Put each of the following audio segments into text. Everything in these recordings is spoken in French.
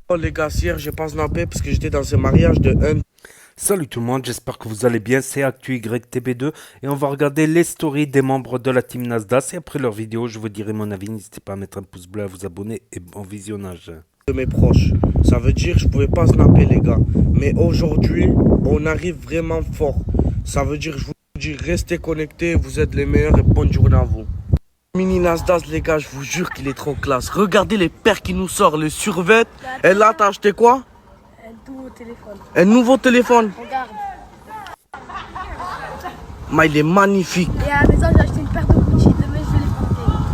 Oh les gars, hier j'ai pas snappé parce que j'étais dans un mariage de un. Salut tout le monde, j'espère que vous allez bien, c'est ActuYTB2 et on va regarder les stories des membres de la team Nasdaq et après leur vidéo je vous dirai mon avis, n'hésitez pas à mettre un pouce bleu, à vous abonner et bon visionnage. De mes proches. Ça veut dire que je pouvais pas snapper les gars. Mais aujourd'hui, on arrive vraiment fort. Ça veut dire, je vous dis, restez connectés, vous êtes les meilleurs et bonne journée à vous. Mini Nasdaq les gars, je vous jure qu'il est trop classe. Regardez les paires qui nous sortent, les survêt. Et là, t'as acheté quoi? Un nouveau téléphone. Un nouveau téléphone. Regarde. Mais il est magnifique. Et à la maison, j'ai acheté une paire de Gucci. Demain, je vais les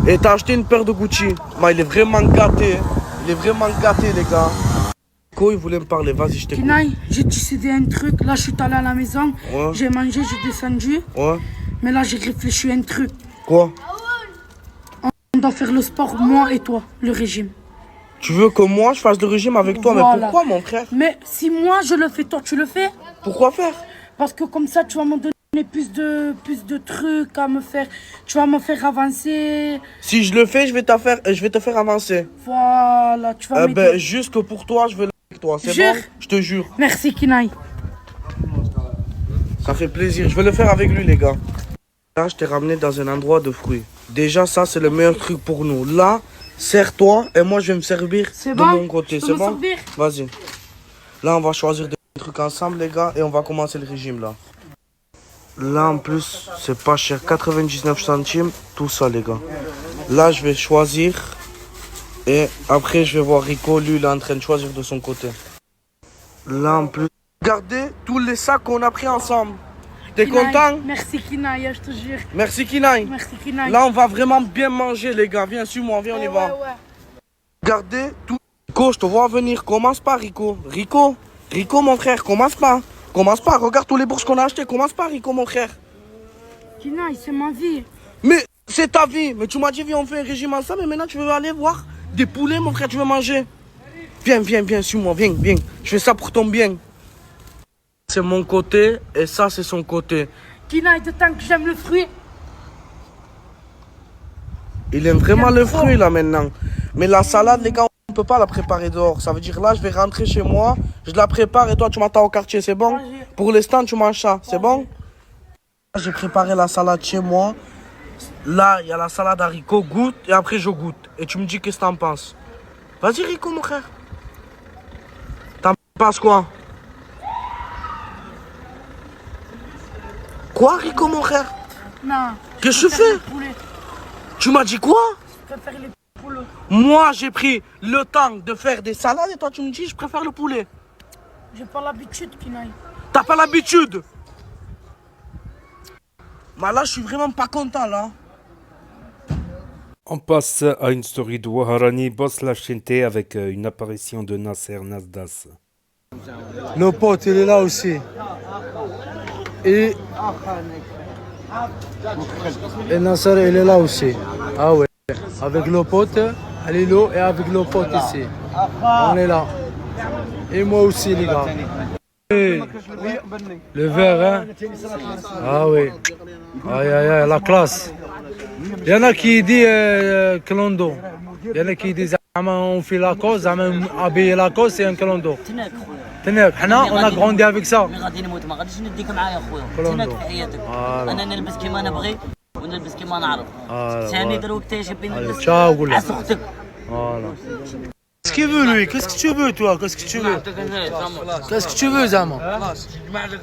porter. Et t'as acheté une paire de Gucci. Mais il est vraiment gâté. Il est vraiment gâté les gars. Quoi, il voulait me parler, vas-y, je t'écoute. Kinaï, j'ai décidé un truc. Là, je suis allé à la maison. Ouais. J'ai mangé, j'ai descendu. Ouais. Mais là, j'ai réfléchi à un truc. Quoi? On doit faire le sport, moi et toi, le régime. Tu veux que moi je fasse le régime avec toi? Mais Voilà. pourquoi mon frère? Mais si moi, je le fais, toi, tu le fais? Pourquoi faire? Parce que comme ça, tu vas me donner plus de trucs à me faire. Tu vas me faire avancer. Si je le fais, je vais te faire avancer. Voilà, tu vas m'aider. Juste que pour toi, je vais le faire avec toi, c'est Jure? bon? Je te jure. Merci, Kinaï. Ça fait plaisir, je vais le faire avec lui les gars. Là, je t'ai ramené dans un endroit de fruits. Déjà, ça, c'est le meilleur truc pour nous. Là, sers-toi et moi, je vais me servir C'est de bon? mon côté, Je peux c'est me bon? servir? Vas-y. Là, on va choisir des trucs ensemble les gars et on va commencer le régime là. Là, en plus, c'est pas cher, 99 centimes, tout ça les gars. Là, je vais choisir et après, je vais voir Rico, lui, il est en train de choisir de son côté. Là, en plus, regardez tous les sacs qu'on a pris ensemble. T'es Kinaï. content? Merci, Kinaï, je te jure. Merci Kinaï. Merci, Kinaï. Là, on va vraiment bien manger, les gars. Viens, suis-moi, viens, on y va. Ouais. Regardez tout. Rico, je te vois venir. Commence pas, Rico. Rico, mon frère, commence pas. Commence pas. Regarde tous les bourses qu'on a achetées. Commence pas, Rico, mon frère. Kinaï, c'est ma vie. Mais c'est ta vie. Mais tu m'as dit, viens, on fait un régime ensemble. Et maintenant, tu veux aller voir des poulets, mon frère. Tu veux manger. Viens, suis-moi. Viens. Je fais ça pour ton bien. C'est mon côté et ça, c'est son côté. Kinaï, de temps que j'aime le fruit. Il aime vraiment le fruit là maintenant. Mais la salade, les gars, on peut pas la préparer dehors. Ça veut dire là, je vais rentrer chez moi, je la prépare et toi, tu m'attends au quartier, c'est bon? Pour l'instant, tu manges ça, c'est bon? J'ai préparé la salade chez moi. Là, il y a la salade haricots, goûte et après je goûte. Et tu me dis qu'est-ce que t'en penses. Vas-y, Rico, mon frère. T'en penses quoi? Quoi, Rico, mon frère? Non. Qu'est-ce que je fais? Tu m'as dit quoi? Je préfère les poules. Moi, j'ai pris le temps de faire des salades et toi, tu me dis, je préfère le poulet. J'ai pas l'habitude, Kinaï. T'as pas l'habitude. Mais là, je suis vraiment pas content, là. On passe à une story de Waharani Boss La Chente avec une apparition de Nasser Nasdaq. Le pote, il est là aussi. Et Nasser, il est là aussi. Ah ouais. Avec le pote, Alilo et avec le pote ici. On est là. Et moi aussi, les gars. Le verre, hein? Ah oui. Aïe, la classe. Il y en a qui disent clondo. Il y en a qui disent on fait la cause, habiller la cause, c'est un clondo. تناك حنا on a grandi avec ça. مي غادي نموت ما غاديش نديك معايا خويا كلهم تناك دو. في حياتك فوالا. انا نلبس كيما نبغي ونلبس كيما نعرف ثاني دروك تجيب نلبس تشاو قول عس اختك Voilà. Qu'est-ce qu'il veut lui? Qu'est-ce que tu veux toi? Qu'est-ce que tu veux? Qu'est-ce que tu veux Zama?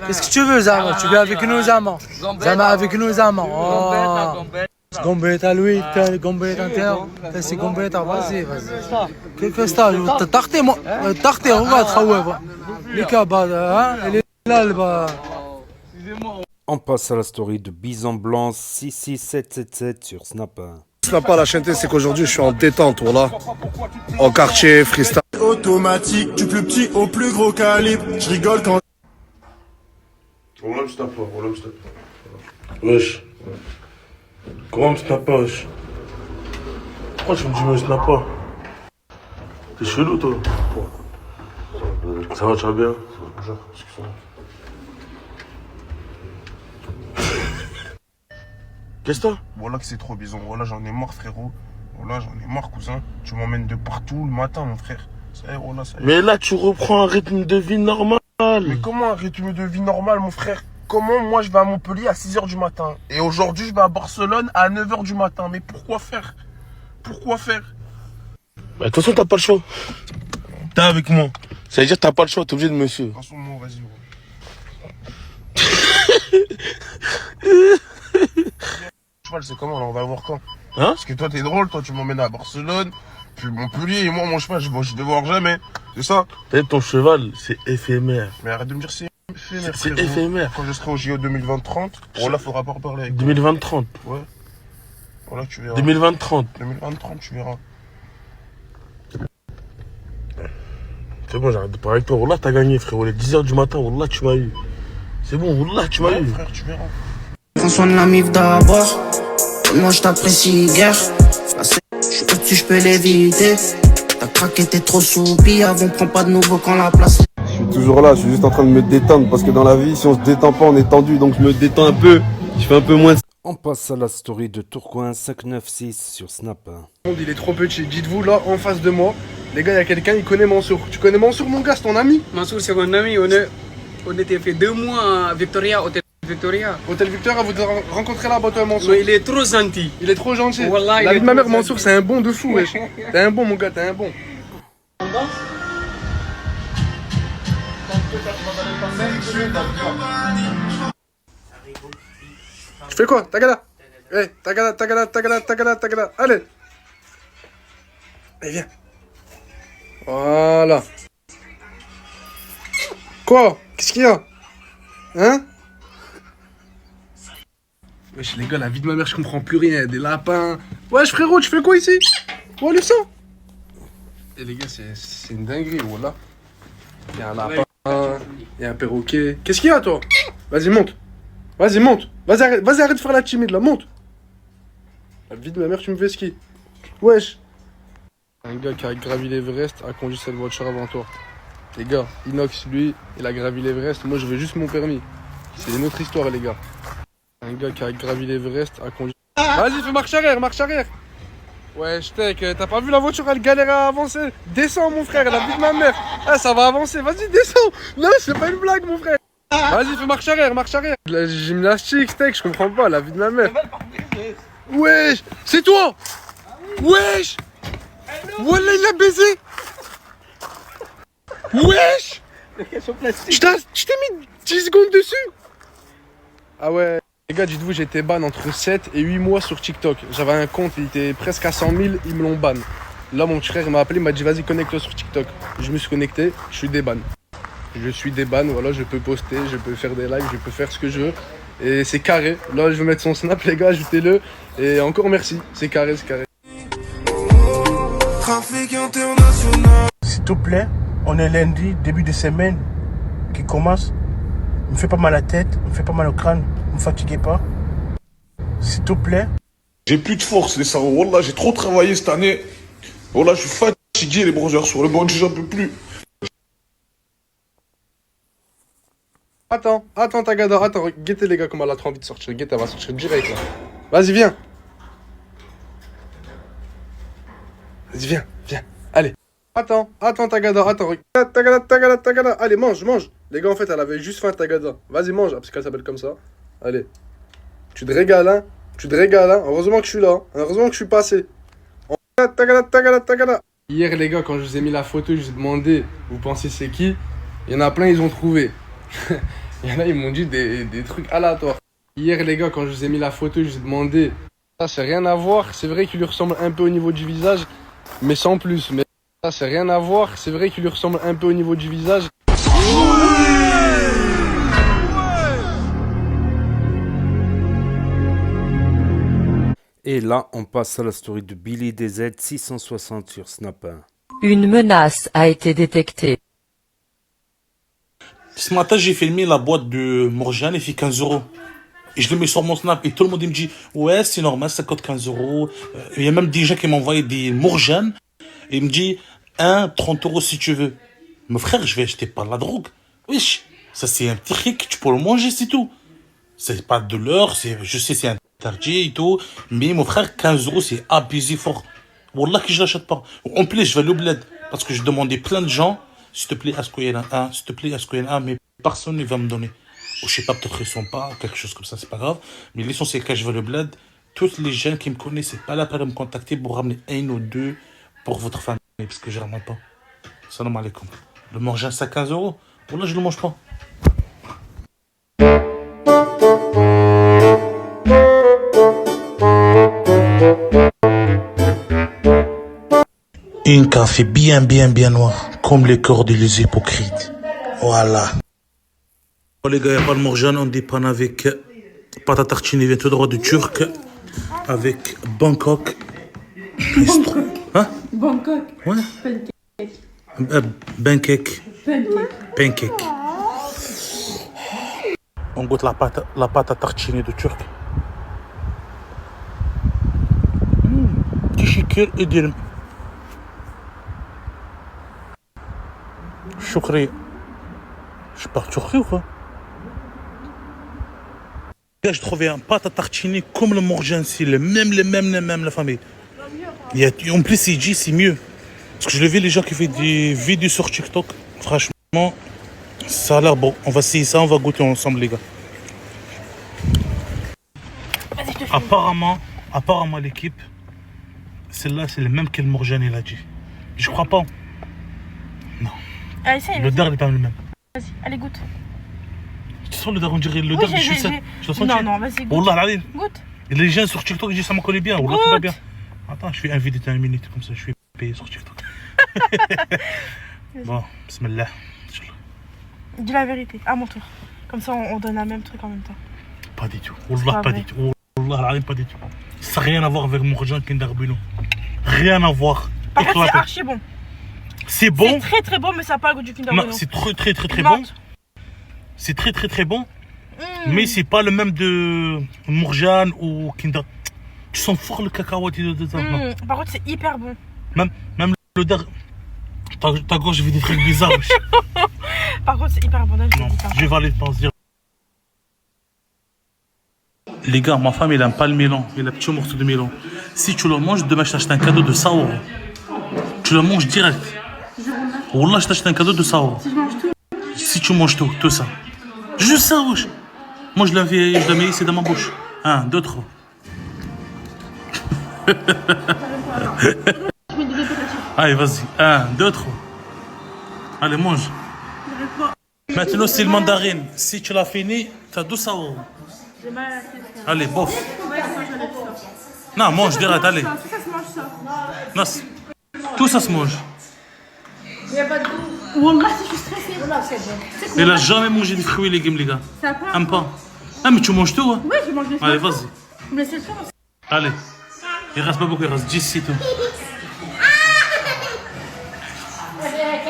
Qu'est-ce que tu veux Zama? Tu viens avec nous Zama? Zama avec nous Zama. Oh. Gambetta lui, Gambetta intérieur. C'est Gambetta, vas-y. Qu'est-ce que c'est? Tarté, on va te les cabas, hein? Il est là le bas. On passe à la story de Bison Blanc 66777 sur Snap. Snap pas la chaîne, c'est qu'aujourd'hui je suis en détente, voilà. En quartier, freestyle. Automatique, du plus petit au plus gros calibre. Je rigole quand. والله مش نابا والله مش نابا wesh comment tu n'as pas wesh pourquoi tu me dis mais je n'ai pas t'es chelou toi ça va tu vas bien bonjour excuse-moi qu'est-ce que t'as Voilà que c'est trop bison. Voilà, j'en ai marre, frérot. Voilà, j'en ai marre, cousin. Tu m'emmènes de partout le matin, mon frère. Ça y est, Wallah, ça y est. Mais là, tu reprends un rythme de vie normal. Mais comment un rythme de vie normal, mon frère? Comment moi je vais à Montpellier à 6h du matin et aujourd'hui je vais à Barcelone à 9h du matin? Mais pourquoi faire? Pourquoi faire? Bah, de toute façon, t'as pas le choix. T'es avec moi. Ça veut dire que t'as pas le choix, t'es obligé de me suivre. Attention, moi, vas-y. Cheval, c'est comment là? On va le voir quand? Hein? Parce que toi t'es drôle, toi tu m'emmènes à Barcelone, puis Montpellier, et moi mon cheval, je vais voir jamais. C'est ça? Peut-être ton cheval, c'est éphémère. Mais arrête de me dire c'est éphémère. C'est frérot. éphémère. Quand je serai au JO 2020-30, bon là faudra pas reparler avec toi. 2020-30. Ouais. Voilà, tu verras. 2020-30. 2020-30, tu verras. C'est bon, j'arrête de parler avec toi. Wallah, t'as gagné, frérot. Les 10h du matin, Wallah, tu m'as eu. C'est bon, Wallah, tu m'as Ouais, eu. frère, tu verras. Prends soin de la mif d'abord. Moi je t'apprécie guère. Je suis au-dessus, je peux l'éviter. T'as craqué, t'es trop soupir. On prend pas de nouveau quand la place. Je suis toujours là, je suis juste en train de me détendre. Parce que dans la vie, si on se détend pas, on est tendu. Donc je me détends un peu. Je fais un peu moins de... On passe à la story de Tourcoing 596 sur Snap. Il est trop petit. Dites-vous, là, en face de moi, les gars, il y a quelqu'un, il connaît Mansour. Tu connais Mansour, mon gars, c'est ton ami? Mansour, c'est mon ami. On était fait 2 mois à Victoria, Hôtel Victoria. Hôtel Victoria, vous devez rencontrer là-bas, toi, Mansour. Mais il est trop gentil. Il est trop gentil. Wallah, La il vie est de ma trop mère, Mansour, gentil. c'est un bon de fou, wesh. T'es un bon, mon gars, t'es un bon. Tu fais quoi? Tagada? Eh, tagada, tagada, tagada, tagada, tagada. Allez. Allez, viens. Voilà. Quoi? Qu'est-ce qu'il y a? Hein? Wesh, les gars, la vie de ma mère, je comprends plus rien. Des lapins. Wesh, frérot, tu fais quoi ici? Oh, le sang. Et les gars, c'est une dinguerie, voilà. Il y a un lapin, il y a un perroquet. Qu'est-ce qu'il y a, toi? Vas-y, monte. Vas-y, monte. Vas-y, arrête de faire la timide, là, monte. La vie de ma mère, tu me fais ski. Wesh. Un gars qui a gravi l'Everest a conduit cette voiture avant toi. Les gars, Inox, lui, il a gravi l'Everest. Moi, je veux juste mon permis. C'est une autre histoire, les gars. Un gars qui a gravi l'Everest a conduit... Vas-y, fais marche arrière, marche arrière. Ouais, Steak, t'as pas vu la voiture, elle galère à avancer. Descends, mon frère, la vie de ma mère. Ah, ça va avancer, vas-y, descends. Non, c'est pas une blague, mon frère. Vas-y, fais marche arrière, marche arrière. La gymnastique, Steak, je comprends pas, la vie de ma mère. Wesh, c'est toi. Wesh. Wallah, il l'a baisé. Wesh. Je t'ai mis 10 secondes dessus. Ah ouais. Les gars, dites-vous, j'étais ban entre 7 et 8 mois sur TikTok. J'avais un compte, il était presque à 100 000, ils me l'ont ban. Là, mon petit frère m'a appelé, il m'a dit, vas-y, connecte-toi sur TikTok. Je me suis connecté, je suis déban. Je suis déban, voilà, je peux poster, je peux faire des lives, je peux faire ce que je veux. Et c'est carré. Là, je vais mettre son snap, les gars, ajoutez-le. Et encore merci, c'est carré, c'est carré. Trafic international. S'il te plaît, on est lundi, début de semaine qui commence. Me fais pas mal à la tête, me fais pas mal au crâne, me fatiguez pas. S'il te plaît. J'ai plus de force, les salauds. Wallah, j'ai trop travaillé cette année. Wallah, je suis fatigué, les bronzeurs sur le banc, j'en peux plus. Attends, Tagada, attends, guettez les gars comme elle a trop envie de sortir. Guette, elle va sortir direct là. Vas-y, viens. Vas-y, viens, allez. Attends, Tagada, attends. Tagada. Allez, mange. Les gars, en fait, elle avait juste faim, Tagada. Vas-y, mange, parce qu'elle s'appelle comme ça. Allez. Tu te régales, hein. Heureusement que je suis là. Hein. Heureusement que je suis passé. Tagada. Hier, les gars, quand je vous ai mis la photo, je vous ai demandé, vous pensez c'est qui? Il y en a plein, ils ont trouvé. Il y en a, ils m'ont dit des trucs aléatoires. Hier, les gars, quand je vous ai mis la photo, je vous ai demandé. Ça, c'est rien à voir. C'est vrai qu'il lui ressemble un peu au niveau du visage, mais sans plus. Mais ça, c'est rien à voir. C'est vrai qu'il lui ressemble un peu au niveau du visage. Et là, on passe à la story de Billy DZ 660 sur Snap. Une menace a été détectée. Ce matin, j'ai filmé la boîte de Morjane, elle fait 15 €. Et je le mets sur mon snap et tout le monde il me dit ouais, c'est normal, ça coûte 15 €. Il y a même des gens qui m'ont envoyé des Morjane et il me dit 30 € si tu veux. Mon frère, je vais acheter pas de la drogue. Wesh, ça c'est un petit truc, tu peux le manger, c'est tout. C'est pas de l'heure, je sais c'est interdit et tout, mais mon frère, 15 € c'est abusé fort. Wallah que je l'achète pas. En plus, je vais aller au bled. Parce que je demandais plein de gens, s'il te plaît, est-ce qu'il y en a un, s'il te plaît, est-ce qu'il y en a un, mais personne ne va me donner. Ou je sais pas, peut-être ils sont pas, quelque chose comme ça, c'est pas grave. Mais l'essentiel, quand je vais le bled, tous les gens qui me connaissent, c'est pas la peine de me contacter pour ramener un ou deux pour votre famille, parce que je ramène pas. Salam alaikum. Le morgin, c'est à 15 €. Voilà, je le mange pas. Un café bien noir, comme les corps des hypocrites. Voilà. Oh les gars, il n'y a pas le morjan, on dépanne avec pâte à tartiner, vient tout droit du Turc, avec Bangkok. Hein? Bangkok. Ouais. Pancake. Pancake. On goûte la pâte à tartiner du Turc. Tishikir et dirm. Choukri. Je pars Turquie ou quoi? J'ai trouvé un pâte à tartiner comme le morjan, c'est les mêmes, la famille. En plus, il dit c'est mieux. Parce que je l'ai vu les gens qui font des vidéos sur TikTok. Franchement, ça a l'air bon. On va essayer ça, on va goûter ensemble, les gars. Apparemment, l'équipe, celle-là, c'est le même que le morjan, il a dit. Je crois pas. Non. L'odeur n'est pas le même. Vas-y, allez, goûte. Tu sens l'odeur, on dirait l'odeur des chaussettes. Non, vas-y, goûte. Wallah, allez. Goûte. Et les gens sur TikTok disent ça me connaît bien. Wallah, tout va bien. Attends, je fais un vidéo de 1 minute, comme ça, je suis payé sur TikTok. Bon, bismillah. Dis la vérité, à mon tour. Comme ça, on donne la même truc en même temps. Pas du tout. Wallah, pas du tout. Wallah, pas du tout. Ça n'a rien à voir avec mon morjan Kinder Bueno. Rien à voir. Par contre, c'est archi bon. C'est bon. C'est très bon, mais ça n'a pas le goût du Kinder Bueno. Non, c'est très bon. C'est très bon. Mais c'est pas le même de morjan ou Kinder. Tu sens fort le cacahuète dedans. Par contre, c'est hyper bon. Même l'odeur. Ta gorge fait des trucs bizarres. Par contre, c'est hyper bon. Là, je vais aller te dire. Les gars, ma femme, elle n'aime pas le melon. Elle a un petit morceau de melon. Si tu le manges, demain, je t'achète un cadeau de 100 €. Tu le manges direct. Wallah, je t'achète un cadeau de 100 €. Si je mange tout. Si tu manges tout ça. Juste ça, wesh. Moi, je la mets ici dans ma bouche. 1, 2, 3. Allez, vas-y. 1, 2, 3. Allez, mange. Maintenant, c'est le mandarine. Si tu l'as fini, tu as 200 €. Allez, bof. Non, mange direct, allez. Ça se mange, ça. Non, tout ça se mange. Il n'y a pas de goût. Wallah, si je suis stressée. Wallah, c'est bon. Elle a jamais mangé des fruits et légumes, les gars. Ça part. Aime pas. Ah, mais tu manges tout, hein? Oui, je mange les fruits. Allez, vas-y. Vous me laissez le faire aussi. Allez. Il reste pas beaucoup, il reste 10 c'est tout.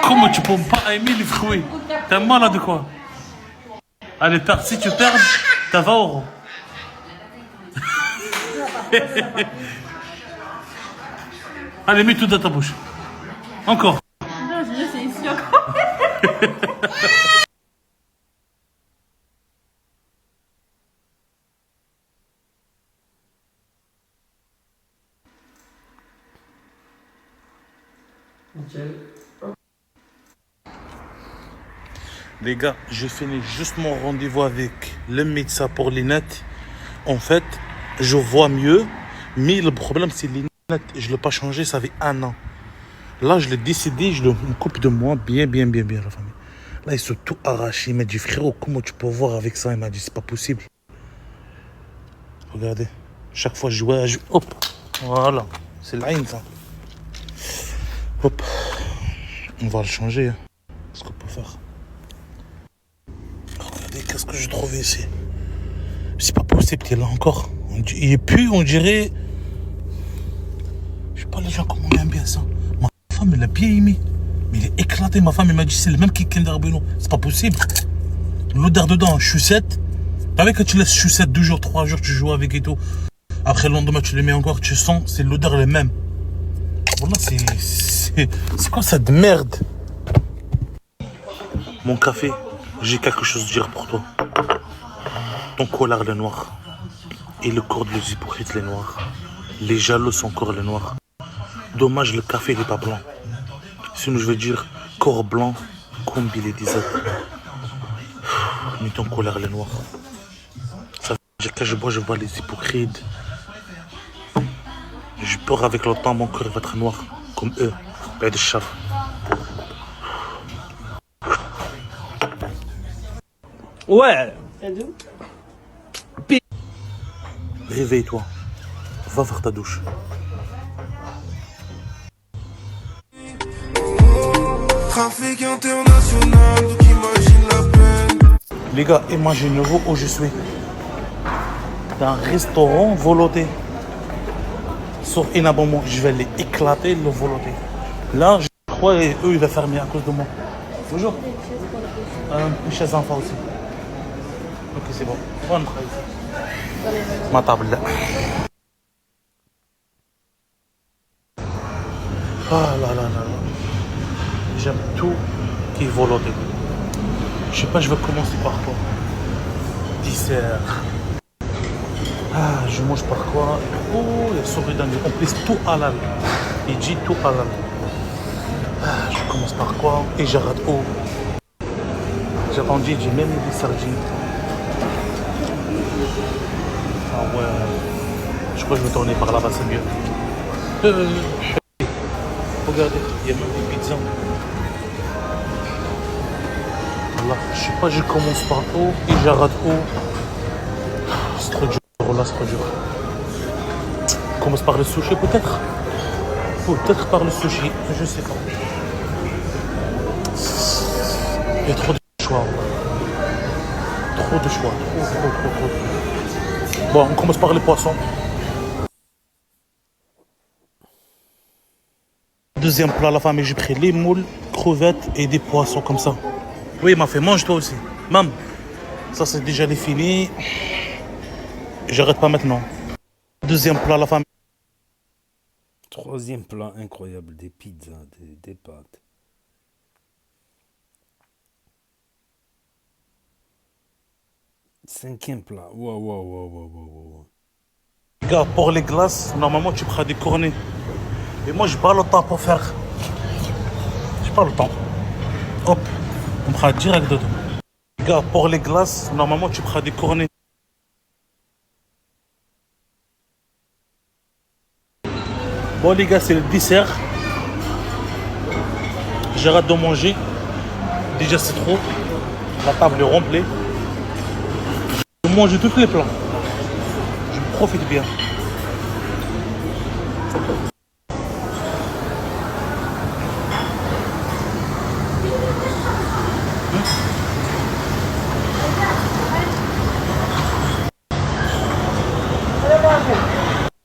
Comment tu peux pas aimer les fruits? T'es malade de quoi? Allez, si tu perds, t'as 20 €. Allez, mets tout dans ta bouche. Encore. Non, je laisse ici encore. Les gars, je finis juste mon rendez-vous avec le médecin pour les lunettes. En fait, je vois mieux, mais le problème c'est les lunettes. Je ne l'ai pas changé, ça fait 1 an. Là, je l'ai décidé, je le coupe de moi bien, la famille. Là, ils sont tout arrachés. Il m'a dit, frérot, comment tu peux voir avec ça? Il m'a dit, c'est pas possible. Regardez, chaque fois je vois, hop, voilà, c'est l'aïn ça. Hop, on va le changer. Ce qu'on peut faire. Regardez, qu'est-ce que j'ai trouvé ici? C'est pas possible, il est là encore. Il est plus, on dirait. Je sais pas les gens comment on aime bien ça. Ma femme, elle a bien aimé. Mais il est éclaté, ma femme, elle m'a dit c'est le même Kinder Bueno. C'est pas possible. L'odeur dedans, chaussette. T'as vu que tu laisses chaussette 2 jours, 3 jours, tu joues avec et tout. Après le lendemain, tu les mets encore, tu sens, c'est l'odeur la même. Voilà, c'est quoi cette merde? Mon café, j'ai quelque chose à dire pour toi. Ton colère, le noir. Et le corps des hypocrites, les noirs. Les jaloux sont encore les noirs. Dommage, le café n'est pas blanc. Sinon, je vais dire corps blanc, comme il disait. Mets en colère les noirs. Ça veut dire que je bois, je vois les hypocrites. J'ai peur avec le temps, mon cœur va être noir, comme eux. Pas de chat. Ouais. Réveille-toi. Va faire ta douche. Trafic international, donc imagine la peine. Les gars, imaginez-vous où je suis. Dans un restaurant volonté. Sur un abonnement, je vais les éclater, le volonté. Là, je crois eux, ils vont fermer à cause de moi. Bonjour. Une chaise enfant aussi. Ok, c'est bon. On rentre ici. Ma table là. Ah là là là là. J'aime tout qui est volonté. Je sais pas, je vais commencer par quoi. Dessert. Ah, je mange par quoi? Oh, il y a souris dans en plus tout halal. Il dit tout halal. Ah, je commence par quoi? Et j'arrête où? J'ai attendu, j'ai même mis des sardines. Ah ouais. Je crois que je vais tourner par là-bas, c'est mieux. Regardez, il y a même des pizzas. Voilà, je sais pas, je commence par où et j'arrête où. C'est trop dur, là c'est trop dur. Je commence par le sushi peut-être. Peut-être par le sushi, je sais pas. Il y a trop de choix. Trop de choix, trop. Bon, on commence par les poissons. Deuxième plat à la famille, j'ai pris les moules, crevettes et des poissons comme ça. Oui, il m'a fait, mange toi aussi. Maman, ça c'est déjà les fini. J'arrête pas maintenant. Deuxième plat à la famille. Troisième plat incroyable, des pizzas, des pâtes. Cinquième plat, wow. Gars, pour les glaces, normalement tu prends des cornets. Et moi, j'ai pas le temps pour faire. J'ai pas le temps. Hop, on prend direct dedans. Gars, pour les glaces, normalement tu prends des cornets. Bon les gars, c'est le dessert. J'arrête de manger. Déjà c'est trop. La table est remplie. Je mange tous les plats. Je profite bien.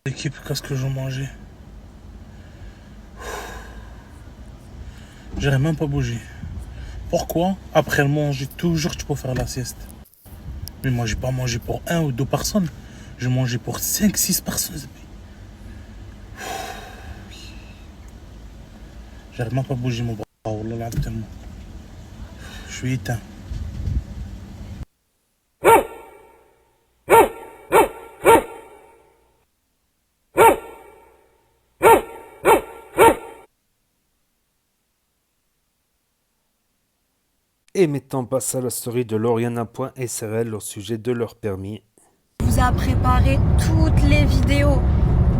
L'équipe, qu'est-ce que je mangeais? J'aurais même pas bougé. Pourquoi? Après le manger, toujours tu peux faire la sieste. Mais moi, j'ai pas mangé pour 1 ou 2 personnes. Je mangeais pour 5-6 personnes. J'arrive même pas bougé mon bras. Oh là là, tellement. Je suis éteint. Et maintenant, on passe à la story de Lauriana.srl au sujet de leur permis. On vous a préparé toutes les vidéos.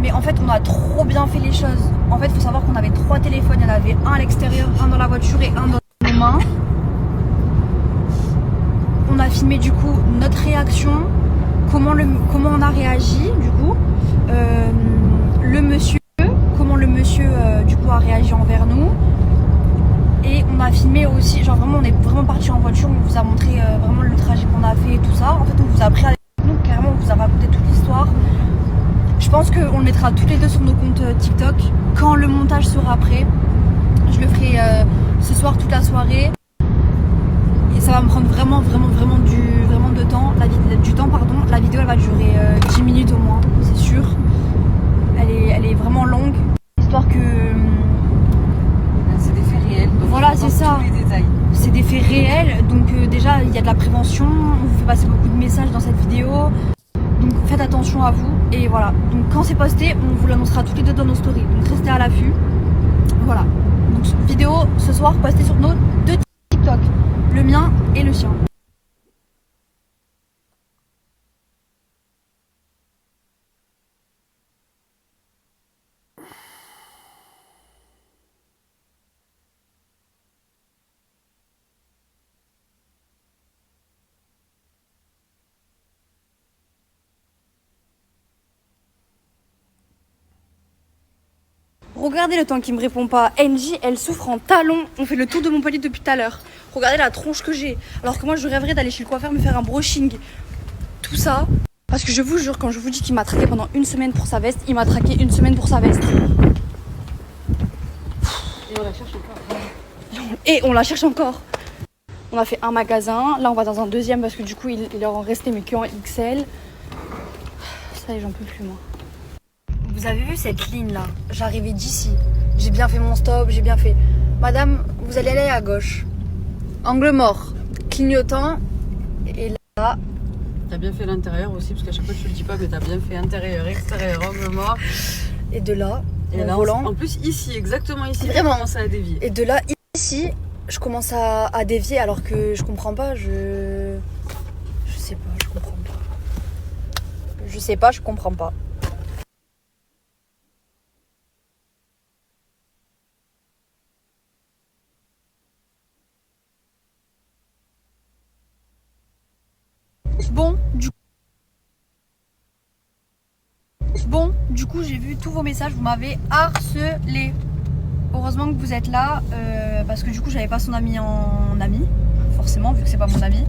Mais en fait, on a trop bien fait les choses. En fait, il faut savoir qu'on avait 3 téléphones. Il y en avait un à l'extérieur, un dans la voiture et un dans les mains. On a filmé du coup notre réaction, comment on a réagi du coup. Le monsieur, comment le monsieur du coup a réagi envers nous. Et on a filmé aussi, genre vraiment on est vraiment parti en voiture, on vous a montré vraiment le trajet qu'on a fait et tout ça. En fait on vous a pris avec nous, carrément on vous a raconté toute l'histoire. Je pense qu'on le mettra tous les deux sur nos comptes TikTok quand le montage sera prêt. Je le ferai ce soir toute la soirée. Et ça va me prendre vraiment de temps, La vidéo elle va durer 10 minutes au moins, c'est sûr. Elle est vraiment longue. Histoire que... Voilà, c'est ça. C'est des faits réels. Donc déjà, il y a de la prévention. On vous fait passer beaucoup de messages dans cette vidéo. Donc faites attention à vous. Et voilà. Donc quand c'est posté, on vous l'annoncera toutes les deux dans nos stories. Donc restez à l'affût. Voilà. Donc toute vidéo ce soir postée sur nos 2 TikTok, le mien et le sien. Regardez le temps qu'il me répond pas. NJ, elle souffre en talons. On fait le tour de Montpellier depuis tout à l'heure. Regardez la tronche que j'ai. Alors que moi, je rêverais d'aller chez le coiffeur me faire un brushing. Tout ça. Parce que je vous jure, quand je vous dis qu'il m'a traqué pendant 1 semaine pour sa veste, il m'a traqué 1 semaine pour sa veste. Et on la cherche encore. Et on la cherche encore. On a fait un magasin. Là, on va dans un deuxième parce que du coup, il est en resté, mais que en XL. Ça y est, j'en peux plus, moi. Vous avez vu cette ligne là? J'arrivais d'ici. J'ai bien fait mon stop, j'ai bien fait. Madame, vous allez aller à gauche. Angle mort. Clignotant. Et là. T'as bien fait l'intérieur aussi, parce qu'à chaque fois tu le dis pas, mais t'as bien fait intérieur, extérieur, angle mort. Et de là, et là, volant. En plus, ici, exactement ici, vraiment. tu commences à dévier. Et de là, ici, je commence à dévier alors que je comprends pas. Je sais pas, je comprends pas. Je sais pas, je comprends pas. Du coup, j'ai vu tous vos messages, vous m'avez harcelé. Heureusement que vous êtes là, parce que du coup, j'avais pas son ami en ami, forcément, vu que c'est pas mon ami.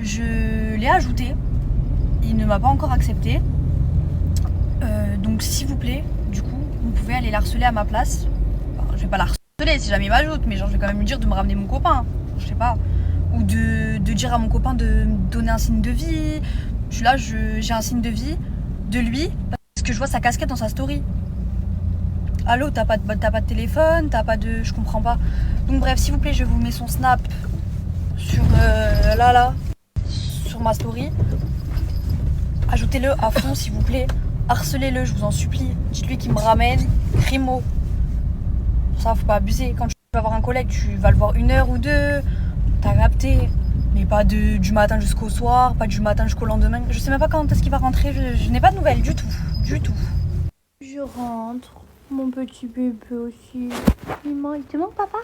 Je l'ai ajouté, il ne m'a pas encore accepté. Donc, s'il vous plaît, du coup, vous pouvez aller l'harceler à ma place. Enfin, je vais pas l'harceler si jamais il m'ajoute, mais genre, je vais quand même lui dire de me ramener mon copain, je sais pas. Ou de dire à mon copain de me donner un signe de vie. Là, j'ai un signe de vie de lui parce que je vois sa casquette dans sa story. Allô, t'as pas de téléphone, t'as pas de... Je comprends pas. Donc bref, s'il vous plaît, je vous mets son snap sur là, sur ma story. Ajoutez-le à fond, s'il vous plaît. Harcelez-le, je vous en supplie. Dites-lui qu'il me ramène. Crimo. Ça, faut pas abuser. Quand tu vas voir un collègue, tu vas le voir 1 heure ou 2. T'as capté. Mais pas du matin jusqu'au soir, pas du matin jusqu'au lendemain. Je sais même pas quand est-ce qu'il va rentrer, je n'ai pas de nouvelles du tout, du tout. Je rentre, mon petit bébé aussi. Il te manque, papa?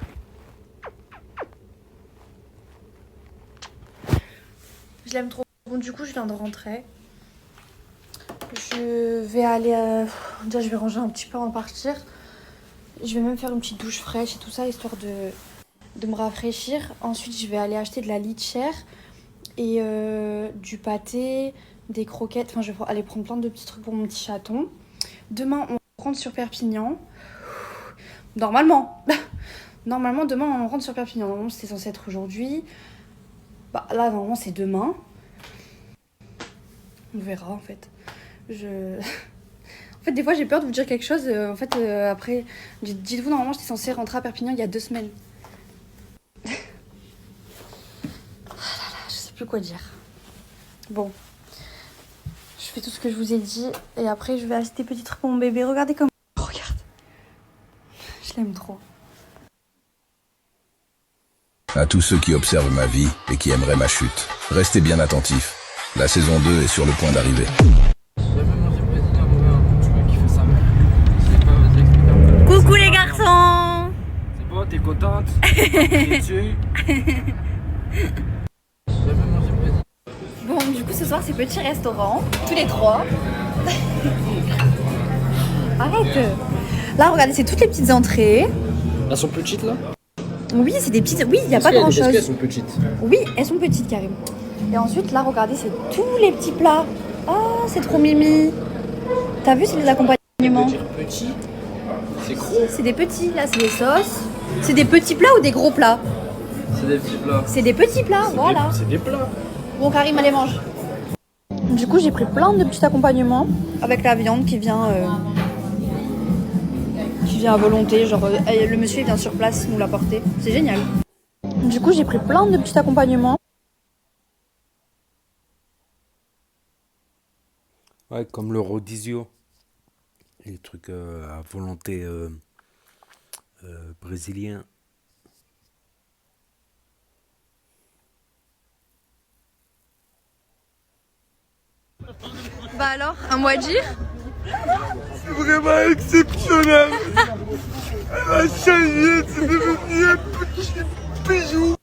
Je l'aime trop. Bon, du coup, je viens de rentrer. Je vais aller... Déjà, je vais ranger un petit peu avant de partir. Je vais même faire une petite douche fraîche et tout ça, histoire de me rafraîchir. Ensuite, je vais aller acheter de la litière et du pâté, des croquettes. Enfin, je vais aller prendre plein de petits trucs pour mon petit chaton. Demain, on rentre sur Perpignan. Normalement. Normalement, demain, on rentre sur Perpignan. Normalement, c'était censé être aujourd'hui. Bah, là, normalement, c'est demain. On verra, en fait. En fait, des fois, j'ai peur de vous dire quelque chose. Après, dites-vous, normalement, j'étais censée rentrer à Perpignan il y a 2 semaines. Je sais plus quoi dire. Bon, je fais tout ce que je vous ai dit et après je vais acheter des petits trucs pour mon bébé. Regardez comme... Regarde. Je l'aime trop. À tous ceux qui observent ma vie et qui aimeraient ma chute, restez bien attentifs. La saison 2 est sur le point d'arriver. Coucou les garçons. C'est bon, t'es contente? T'es dessus? Bon, du coup, ce soir, c'est petit restaurant, tous les 3. Arrête. Là, regardez, c'est toutes les petites entrées. Elles sont petites, là? Oui, c'est des petites... Oui, il n'y a pas grand-chose. Est-ce qu'elles sont petites? Oui, elles sont petites, carrément. Et ensuite, là, regardez, c'est tous les petits plats. Oh, c'est trop mimi. T'as vu, c'est les accompagnements. Petits? C'est gros. C'est des petits, là, c'est des sauces. C'est des petits plats ou des gros plats? C'est des petits plats. C'est des petits plats, voilà. C'est des plats. Bon, Karim, allez, mange. Du coup, j'ai pris plein de petits accompagnements avec la viande qui vient à volonté. Genre, le monsieur vient sur place nous l'apporter. C'est génial. Du coup, j'ai pris plein de petits accompagnements. Ouais, comme le rodizio. Les trucs à volonté brésilien. Bah alors, un mot à dire? C'est vraiment exceptionnel. Elle a changé, c'est devenu un petit bijou.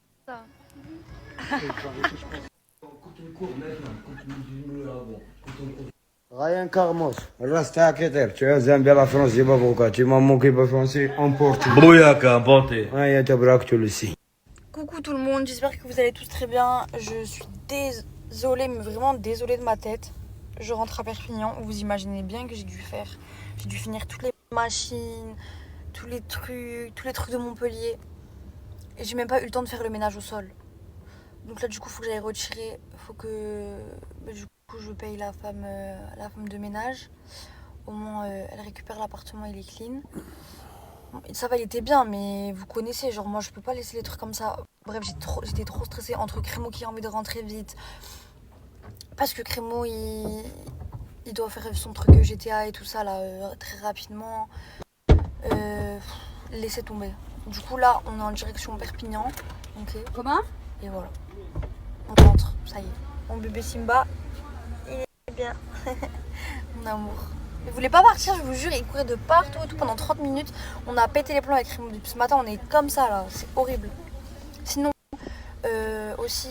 Ryan Carmos, reste à Keter. Tu aimes bien la France, je sais pas pourquoi. Tu m'as manqué pas français, emporté. Brouillaka, emporté. Ouais, y'a ta braque, tu le sais. Coucou tout le monde, j'espère que vous allez tous très bien. Je suis désolée, mais vraiment désolée de ma tête. Je rentre à Perpignan, vous imaginez bien que j'ai dû finir toutes les machines, tous les trucs de Montpellier. Et j'ai même pas eu le temps de faire le ménage au sol. Donc là du coup faut que j'aille retirer, faut que du coup je paye la femme de ménage. Au moins elle récupère l'appartement, il est clean. Ça va, il était bien, mais vous connaissez, genre moi je peux pas laisser les trucs comme ça. Bref, j'étais trop stressée entre Crémo qui a envie de rentrer vite. Parce que Crémo il doit faire son truc GTA et tout ça là très rapidement. Laissez tomber. Du coup là on est en direction Perpignan. Ok. Comment? Et voilà. On rentre, ça y est. Mon bébé Simba, il est bien. Mon amour. Il voulait pas partir, je vous jure, il courait de partout et tout pendant 30 minutes. On a pété les plombs avec Crémo depuis ce matin, on est comme ça là, c'est horrible. Sinon, aussi...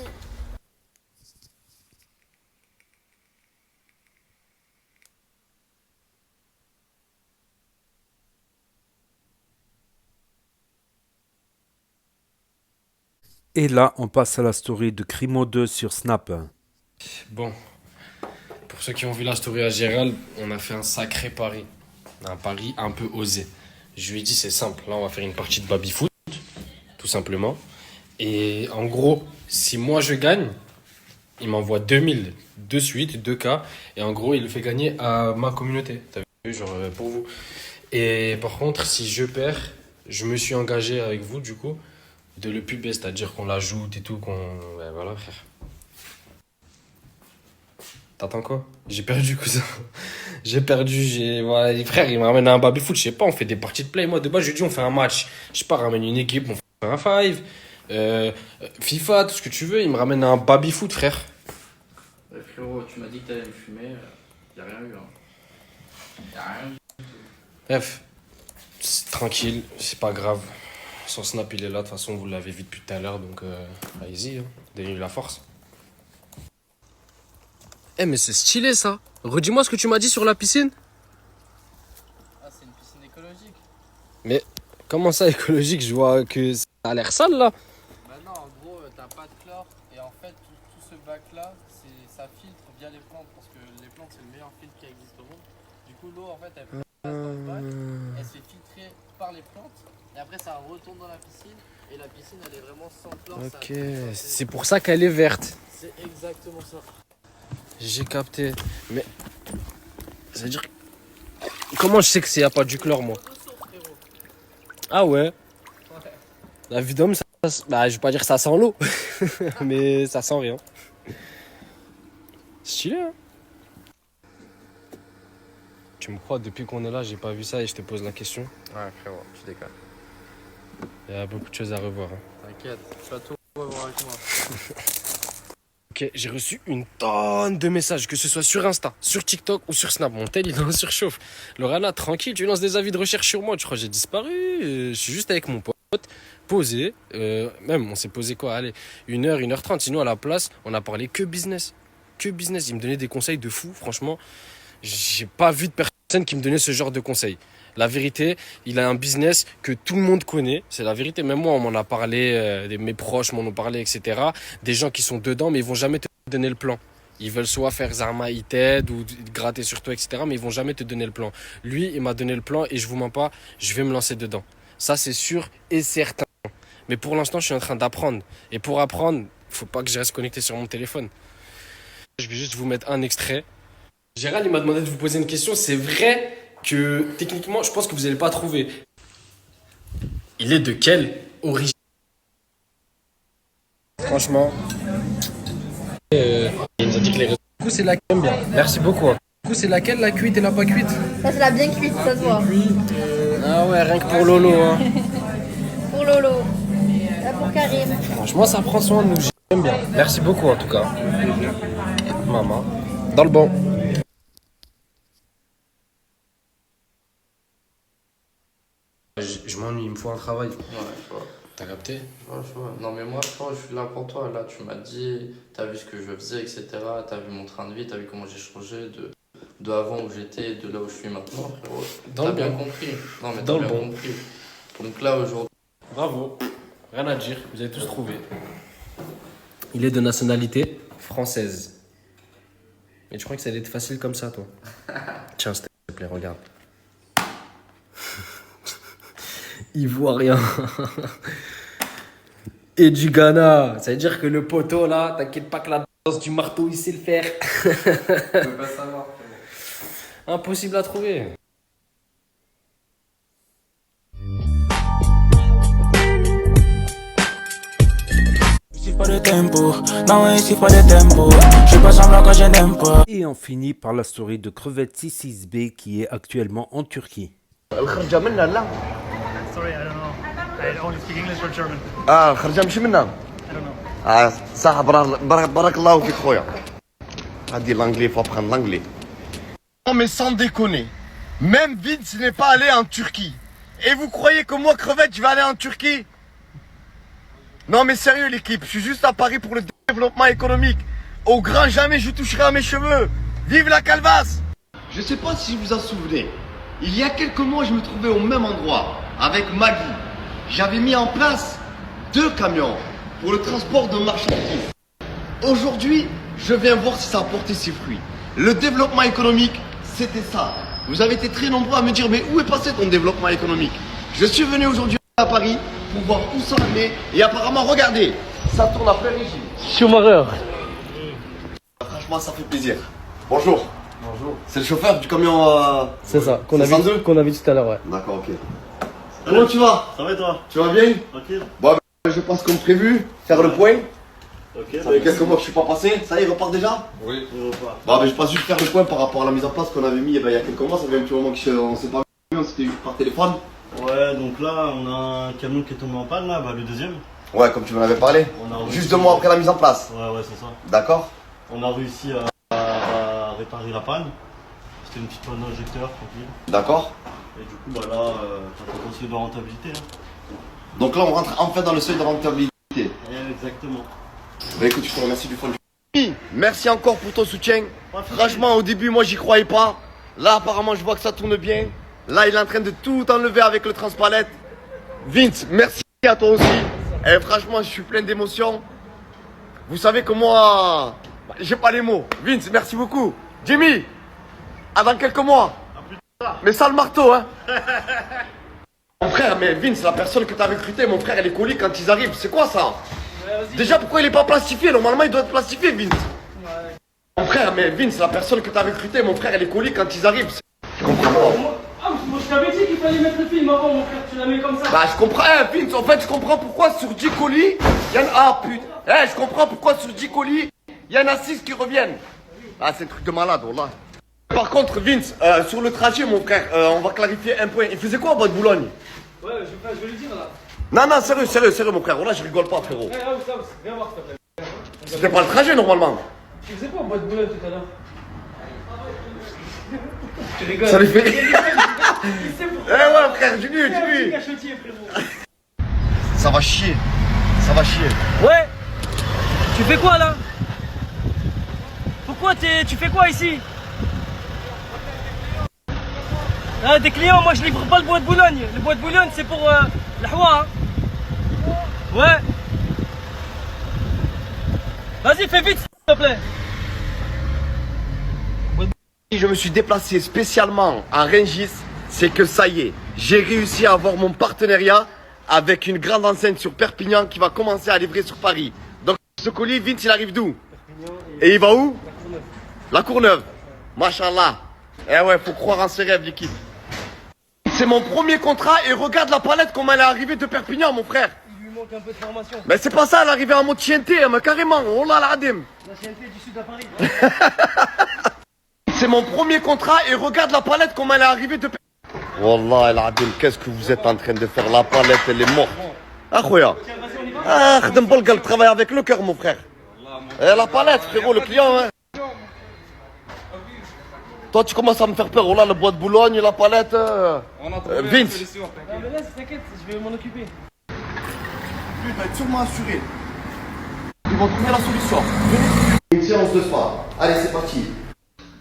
Et là, on passe à la story de Crimo 2 sur Snap. Bon, pour ceux qui ont vu la story à Gérald, on a fait un sacré pari. Un pari un peu osé. Je lui ai dit, c'est simple, là on va faire une partie de baby-foot, tout simplement. Et en gros, si moi je gagne, il m'envoie 2000 de suite, 2K. Et en gros, il le fait gagner à ma communauté. T'as vu, genre pour vous. Et par contre, si je perds, je me suis engagé avec vous, du coup, de le puber, c'est-à-dire qu'on l'ajoute et tout, Ouais, voilà, frère. T'attends quoi? J'ai perdu, cousin. J'ai perdu, Voilà, les frères, il me ramène à un baby-foot, je sais pas, on fait des parties de play. Moi, de base, je lui dis, on fait un match. Je sais pas, ramène une équipe, on fait un 5. FIFA, tout ce que tu veux, il me ramène à un baby-foot, frère. Ouais, frérot, tu m'as dit que t'allais me fumer, y'a rien eu, hein. Y'a rien eu. Bref, c'est tranquille, c'est pas grave. Son snap, il est là, de toute façon, vous l'avez vu depuis tout à l'heure, donc allez-y, hein. Donnez-lui la force. Eh, mais c'est stylé, ça. Redis-moi ce que tu m'as dit sur la piscine. Ah, c'est une piscine écologique. Mais comment ça, écologique? Je vois que ça a l'air sale, là. Bah non, en gros, t'as pas de chlore. Et en fait, tout ce bac-là, ça filtre via les plantes. Parce que les plantes, c'est le meilleur filtre qui existe au monde. Du coup, l'eau, en fait, elle passe dans le bac. Elle se fait filtrer par les plantes. Et après, ça retourne dans la piscine. Et la piscine, elle est vraiment sans chlore. Ok, c'est pour ça qu'elle est verte. C'est exactement ça. J'ai capté. Mais, c'est-à-dire... Comment je sais que s'il n'y a pas du chlore, moi? Ah ouais? La vie d'homme, ça... Bah, je vais pas dire que ça sent l'eau. Mais ça sent rien. Stylé, hein? Tu me crois, depuis qu'on est là, j'ai pas vu ça et je te pose la question. Ouais, frérot, tu déconnes. Il y a beaucoup de choses à revoir. Hein. T'inquiète, tu vas tout revoir avec moi. Ok, j'ai reçu une tonne de messages, que ce soit sur Insta, sur TikTok ou sur Snap. Mon tel, il est en surchauffe. Lorana, tranquille, tu lances des avis de recherche sur moi. Tu crois que j'ai disparu? Je suis juste avec mon pote, posé. Même, on s'est posé quoi? Allez, 1h, 1h30. Sinon, à la place, on a parlé que business. Que business. Il me donnait des conseils de fou. Franchement, j'ai pas vu de personne qui me donnait ce genre de conseils. La vérité, il a un business que tout le monde connaît. C'est la vérité. Même moi, on m'en a parlé, mes proches m'en ont parlé, etc. Des gens qui sont dedans, mais ils vont jamais te donner le plan. Ils veulent soit faire Zarma, ils t'aident ou gratter sur toi, etc. Mais ils vont jamais te donner le plan. Lui, il m'a donné le plan et je vous mens pas, je vais me lancer dedans. Ça, c'est sûr et certain. Mais pour l'instant, je suis en train d'apprendre. Et pour apprendre, faut pas que je reste connecté sur mon téléphone. Je vais juste vous mettre un extrait. Gérald, il m'a demandé de vous poser une question. C'est vrai que techniquement, je pense que vous n'allez pas trouver. Il est de quelle origine? Franchement, il nous a dit que les réseaux. Du coup, c'est laquelle bien. Merci beaucoup. Du coup, c'est laquelle, la cuite et la pas cuite? Ça, c'est la bien cuite, ça se voit. Ah ouais, rien que pour Lolo. Hein. Karim. Franchement, ça prend soin de nous. J'aime bien. Merci beaucoup en tout cas. Maman. Dans le bon. Je m'ennuie, il me faut un travail. Ouais, je vois. T'as capté? Ouais, je vois. Non, mais moi, je crois que je suis là pour toi. Là, tu m'as dit, t'as vu ce que je faisais, etc. T'as vu mon train de vie, t'as vu comment j'ai changé de avant où j'étais et de là où je suis maintenant, frérot. T'as bien compris. Non, mais t'as bien compris. Donc là, aujourd'hui. Bravo. Rien à dire, vous avez tous trouvé. Il est de nationalité française. Mais tu crois que ça allait être facile comme ça, toi? Tiens, s'il te plaît, regarde. Ivoirien. Et du Ghana. Ça veut dire que le poteau, là, t'inquiète pas que la danse du marteau, il sait le faire. Je peux pas savoir. Impossible à trouver. Et on finit par la story de Crevette 66B qui est actuellement en Turquie. الخرجة منا لا Sorry, I don't know. I only speak English or German. الخرجة مش منا I don't know. صح بارك الله فيك خويا هادي l'anglais faut apprendre l'anglais. Non mais sans déconner, même Vince n'est pas allé en Turquie. Et vous croyez que moi Crevette je vais aller en Turquie? Non mais sérieux l'équipe, je suis juste à Paris pour le développement économique. Au grand jamais je toucherai à mes cheveux. Vive la calvasse! Je sais pas si vous vous en souvenez. Il y a quelques mois, je me trouvais au même endroit avec Maggie. J'avais mis en place 2 camions pour le transport de marchandises. Aujourd'hui, je viens voir si ça a porté ses fruits. Le développement économique, c'était ça. Vous avez été très nombreux à me dire, mais où est passé ton développement économique? Je suis venu aujourd'hui à Paris pour voir où ça en est. Et apparemment, regardez, ça tourne à plein régime. Schumacher. Franchement, ça fait plaisir. Bonjour. Bonjour. C'est le chauffeur du camion. C'est ça, qu'on a vu tout à l'heure, ouais. D'accord, ok. Comment tu vas? Ça va et toi? Tu vas bien? Tranquille. Bon, je pense comme prévu, faire le point. Ok. Ça fait quelques mois que je suis pas passé. Ça y est, il repart déjà? Oui. Bon, je passe juste faire le point par rapport à la mise en place qu'on avait mis il y a quelques mois. Ça fait un petit moment qu'on s'est pas vu, on s'était vu par téléphone. Ouais, donc là, on a un camion qui est tombé en panne, là, le deuxième. Ouais, comme tu m'en avais parlé. Juste 2 mois après la mise en place. Ouais, c'est ça. D'accord. On a réussi à réparer la panne. C'était une petite panne d'injecteur, tranquille. D'accord. Et du coup, bah là, ça fait un seuil de rentabilité. Hein. Donc là, on rentre enfin dans le seuil de rentabilité. Exactement. Bah écoute, je te remercie du fond du cœur. Merci encore pour ton soutien. Franchement, au début, moi, j'y croyais pas. Là, apparemment, je vois que ça tourne bien. Là, il est en train de tout enlever avec le transpalette. Vince, merci à toi aussi. Et franchement, je suis plein d'émotions. Vous savez que moi, j'ai pas les mots. Vince, merci beaucoup. Jimmy, à dans quelques mois. Mais ça le marteau, hein. Mon frère, mais Vince, la personne que t'as recrutée, mon frère, elle est collée quand ils arrivent. C'est quoi ça? Déjà, pourquoi il est pas plastifié? Normalement, il doit être plastifié, Vince. Mon frère, mais Vince, la personne que t'as recrutée, mon frère, elle est collée quand ils arrivent. Je comprends pas. Ah, moi je t'avais dit qu'il fallait mettre le film avant, mon frère, tu l'as mis comme ça. Bah, je comprends, Vince, en fait, je comprends pourquoi sur 10 colis, il y en a. Ah, putain. Je comprends pourquoi sur 10 colis, il y en a 6 qui reviennent. Ah, c'est un truc de malade, wallah. Par contre, Vince, sur le trajet, mon frère, on va clarifier un point. Il faisait quoi à Bois de Boulogne? Ouais, je vais lui dire là. Non, sérieux, mon frère. Là, je rigole pas, frérot. Viens voir, s'il te plaît. C'était pas le trajet, normalement. Tu faisais quoi au Bois de Boulogne tout à l'heure? Tu rigoles. Ça lui fait rire. Ouais, frère, dis-lui. Ça va chier. Ouais. Tu fais quoi là? Pourquoi tu fais quoi ici? Ah, des clients, moi je livre pas le Bois de Boulogne. Le Bois de Boulogne c'est pour la Hwa. Hein. Ouais. Vas-y, fais vite s'il te plaît. Si je me suis déplacé spécialement à Rungis, c'est que ça y est, j'ai réussi à avoir mon partenariat avec une grande enseigne sur Perpignan qui va commencer à livrer sur Paris. Donc ce colis, Vince, il arrive d'où? Et il va où? La Courneuve. Machallah. Eh ouais, faut croire en ses rêves, l'équipe. C'est mon premier contrat et regarde la palette comment elle est arrivée de Perpignan, mon frère. Il lui manque un peu de formation. Mais c'est pas ça, elle est arrivée en mode TNT, mais carrément. Oh là là, Adim. La CNT du sud à Paris. C'est mon premier contrat et regarde la palette comment elle est arrivée de Wallah, El Adim, qu'est-ce que vous êtes en train de faire? La palette, elle est morte. Ah, khoya. Ah, Khdem Bolgal, travaille avec le cœur, mon frère. Et la palette, frérot, le client, hein. Toi, tu commences à me faire peur. Oh là, le bois de Boulogne, la palette. Vince. T'inquiète, je vais m'en occuper. Lui, il va être sûrement assuré. Ils vont trouver la solution. Une séance de soir. Allez, c'est parti.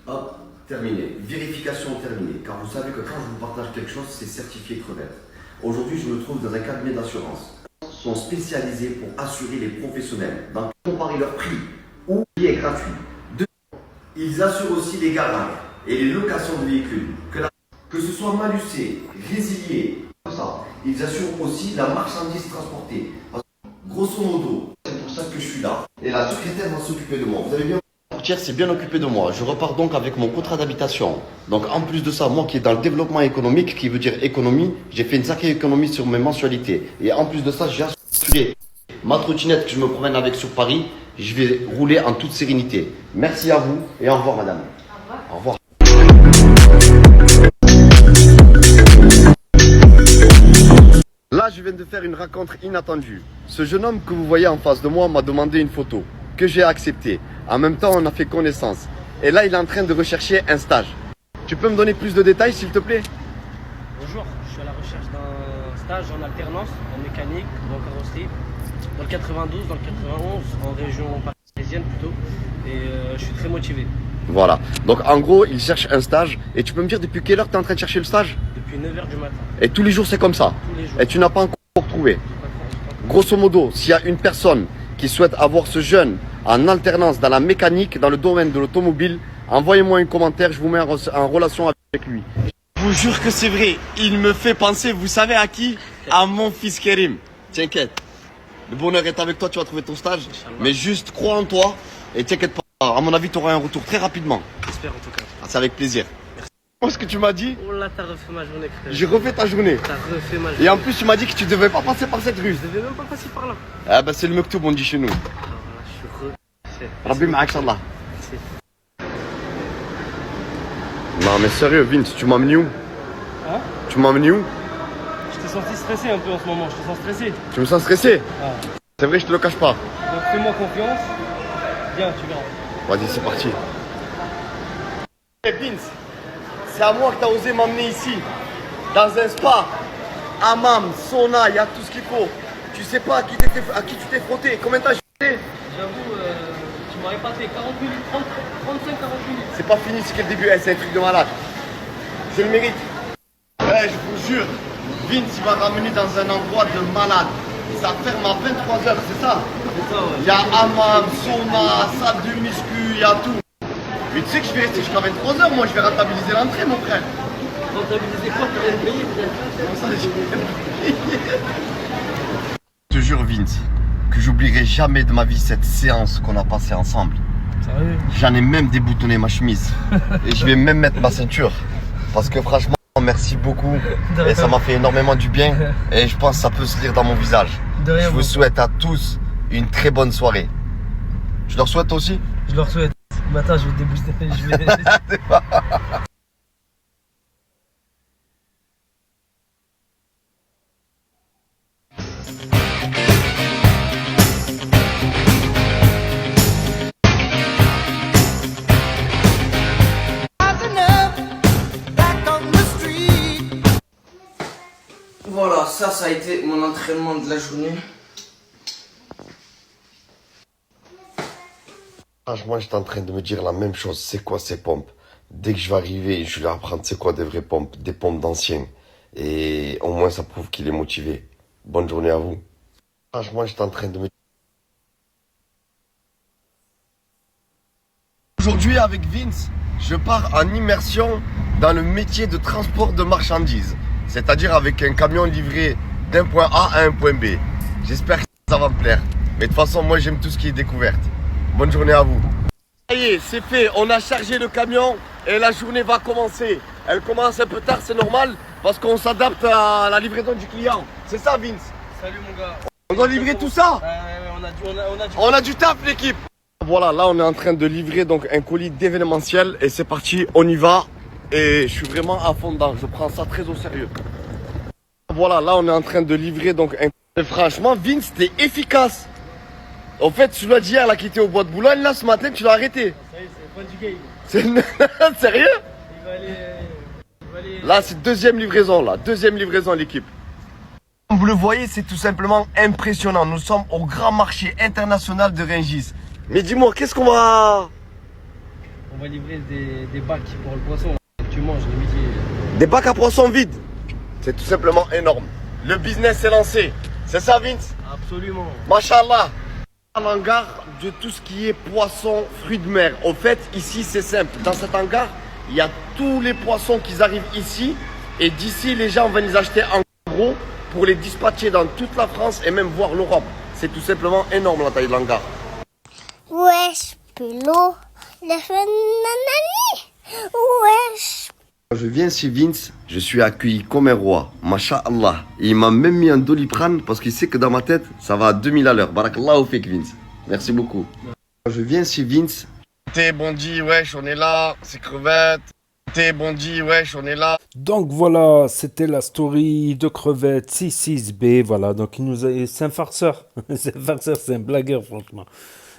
Hop, terminé. Vérification terminée. Car vous savez que quand je vous partage quelque chose, c'est certifié crevette. Aujourd'hui, je me trouve dans un cabinet d'assurance. Ils sont spécialisés pour assurer les professionnels. Donc, comparer leur prix ou qui est gratuit. Ils assurent aussi les garages et les locations de véhicules. Que ce soit malucé, résilié, comme ça. Ils assurent aussi la marchandise transportée. Grosso modo, c'est pour ça que je suis là. Et la secrétaire va s'occuper de moi. Vous avez bien. La portière s'est bien occupée de moi. Je repars donc avec mon contrat d'habitation. Donc en plus de ça, moi qui est dans le développement économique, qui veut dire économie, j'ai fait une sacrée économie sur mes mensualités. Et en plus de ça, j'ai assuré ma trottinette que je me promène avec sur Paris. Je vais rouler en toute sérénité. Merci à vous et au revoir, madame. Au revoir. Là, je viens de faire une rencontre inattendue. Ce jeune homme que vous voyez en face de moi m'a demandé une photo, que j'ai acceptée. En même temps, on a fait connaissance. Et là, il est en train de rechercher un stage. Tu peux me donner plus de détails, s'il te plaît? Bonjour, je suis à la recherche d'un stage en alternance, en mécanique, en carrosserie, dans le 92, dans le 91, en région parisienne plutôt. Et je suis très motivé. Voilà. Donc en gros, il cherche un stage. Et tu peux me dire depuis quelle heure tu es en train de chercher le stage? Depuis 9h du matin. Et tous les jours, c'est comme ça? Tous les jours. Et tu n'as pas encore trouvé? Grosso modo, s'il y a une personne qui souhaite avoir ce jeune en alternance dans la mécanique, dans le domaine de l'automobile, envoyez-moi un commentaire, je vous mets en relation avec lui. Je vous jure que c'est vrai, il me fait penser, vous savez à qui? À mon fils Kerim. T'inquiète, le bonheur est avec toi, tu vas trouver ton stage. Mais juste crois en toi et t'inquiète pas, à mon avis tu auras un retour très rapidement. J'espère en tout cas. Ah, c'est avec plaisir. Ce que tu m'as dit? Oh là, t'as refait ma journée, frère. J'ai refait ta journée. T'as refait ma journée. Et en plus, tu m'as dit que tu devais pas passer par cette rue. Je devais même pas passer par là. Ah bah c'est le mektoub, on dit chez nous. Ah voilà, je suis Rabbi ma'ak, Inch'Allah. Non mais sérieux, Vince, tu m'as amené où? Hein? Tu m'as amené où? Je t'ai senti stressé un peu en ce moment, je te sens stressé. Tu me sens stressé? Ah. C'est vrai, je te le cache pas. Donc fais-moi confiance. Viens, tu verras. Vas-y, c'est parti. Hey Vince, c'est à moi que t'as osé m'emmener ici. Dans un spa. Hammam, sauna, il y a tout ce qu'il faut. Tu sais pas à qui tu t'es frotté. Combien de temps j'ai fait? J'avoue, tu m'aurais pas fait 40 minutes, 35-40 minutes. C'est pas fini, c'est que le début, c'est un truc de malade. Je le mérite. Ouais, je vous jure, Vince il va ramener dans un endroit de malade. Ça ferme à 23h, c'est ça? C'est ça, ouais. Il y a hammam, sauna, salle de muscu, il y a tout. Mais tu sais que je vais rester jusqu'à 23h, moi je vais rentabiliser l'entrée, mon frère. Rentabiliser quoi? Tu viens de payer peut-être? Je te jure, Vince, que j'oublierai jamais de ma vie cette séance qu'on a passée ensemble. Sérieux? J'en ai même déboutonné ma chemise. Et je vais même mettre ma ceinture. Parce que franchement, merci beaucoup. Et ça m'a fait énormément du bien. Et je pense que ça peut se lire dans mon visage. Je vous souhaite à tous une très bonne soirée. Tu leur souhaites aussi? Je leur souhaite. Matin, je vais débooster. Je vais... Voilà, ça a été mon entraînement de la journée. Franchement, j'étais en train de me dire la même chose. C'est quoi ces pompes? Dès que je vais arriver, je vais leur apprendre c'est quoi des vraies pompes, des pompes d'anciens. Et au moins, ça prouve qu'il est motivé. Bonne journée à vous. Franchement, j'étais en train de me... Aujourd'hui, avec Vince, je pars en immersion dans le métier de transport de marchandises. C'est-à-dire avec un camion livré d'un point A à un point B. J'espère que ça va me plaire. Mais de toute façon, moi, j'aime tout ce qui est découverte. Bonne journée à vous. Ça y est, c'est fait. On a chargé le camion et la journée va commencer. Elle commence un peu tard, c'est normal, parce qu'on s'adapte à la livraison du client. C'est ça, Vince? Salut, mon gars. On doit livrer tout ça? On a du taf, l'équipe. Voilà, là, on est en train de livrer donc un colis d'événementiel et c'est parti, on y va. Et je suis vraiment à fond dedans. Je prends ça très au sérieux. Voilà, là, on est en train de livrer donc un Et franchement, Vince, t'es efficace. En fait, celui-là d'hier, là, qui était au bois de Boulogne, là, ce matin, tu l'as arrêté. Ça y est, c'est le point du game. C'est sérieux? Il va aller... Là, c'est deuxième livraison, là. Deuxième livraison, l'équipe. Comme vous le voyez, c'est tout simplement impressionnant. Nous sommes au grand marché international de Rungis. Mais dis-moi, qu'est-ce qu'on va... On va livrer des bacs pour le poisson que tu manges le midi. Des bacs à poissons vides. C'est tout simplement énorme. Le business est lancé. C'est ça, Vince? Absolument. Machallah. Hangar de tout ce qui est poisson, fruits de mer. Au fait, ici, c'est simple. Dans cet hangar, il y a tous les poissons qui arrivent ici. Et d'ici, les gens vont les acheter en gros pour les dispatcher dans toute la France et même voir l'Europe. C'est tout simplement énorme, la taille de l'hangar. Wesh, Pélo, la fin nanani. Wesh. Quand je viens chez Vince, je suis accueilli comme un roi, masha'Allah. Et il m'a même mis un doliprane parce qu'il sait que dans ma tête, ça va à 2000 à l'heure. Barakallahu fik, Vince. Merci beaucoup. Quand je viens chez Vince... T'es Bondi, wesh, on est là, c'est crevette. T'es Bondi, wesh, on est là. Donc voilà, c'était la story de Crevette 66B. Voilà, donc il nous a... c'est un farceur. C'est un farceur, c'est un blagueur, franchement.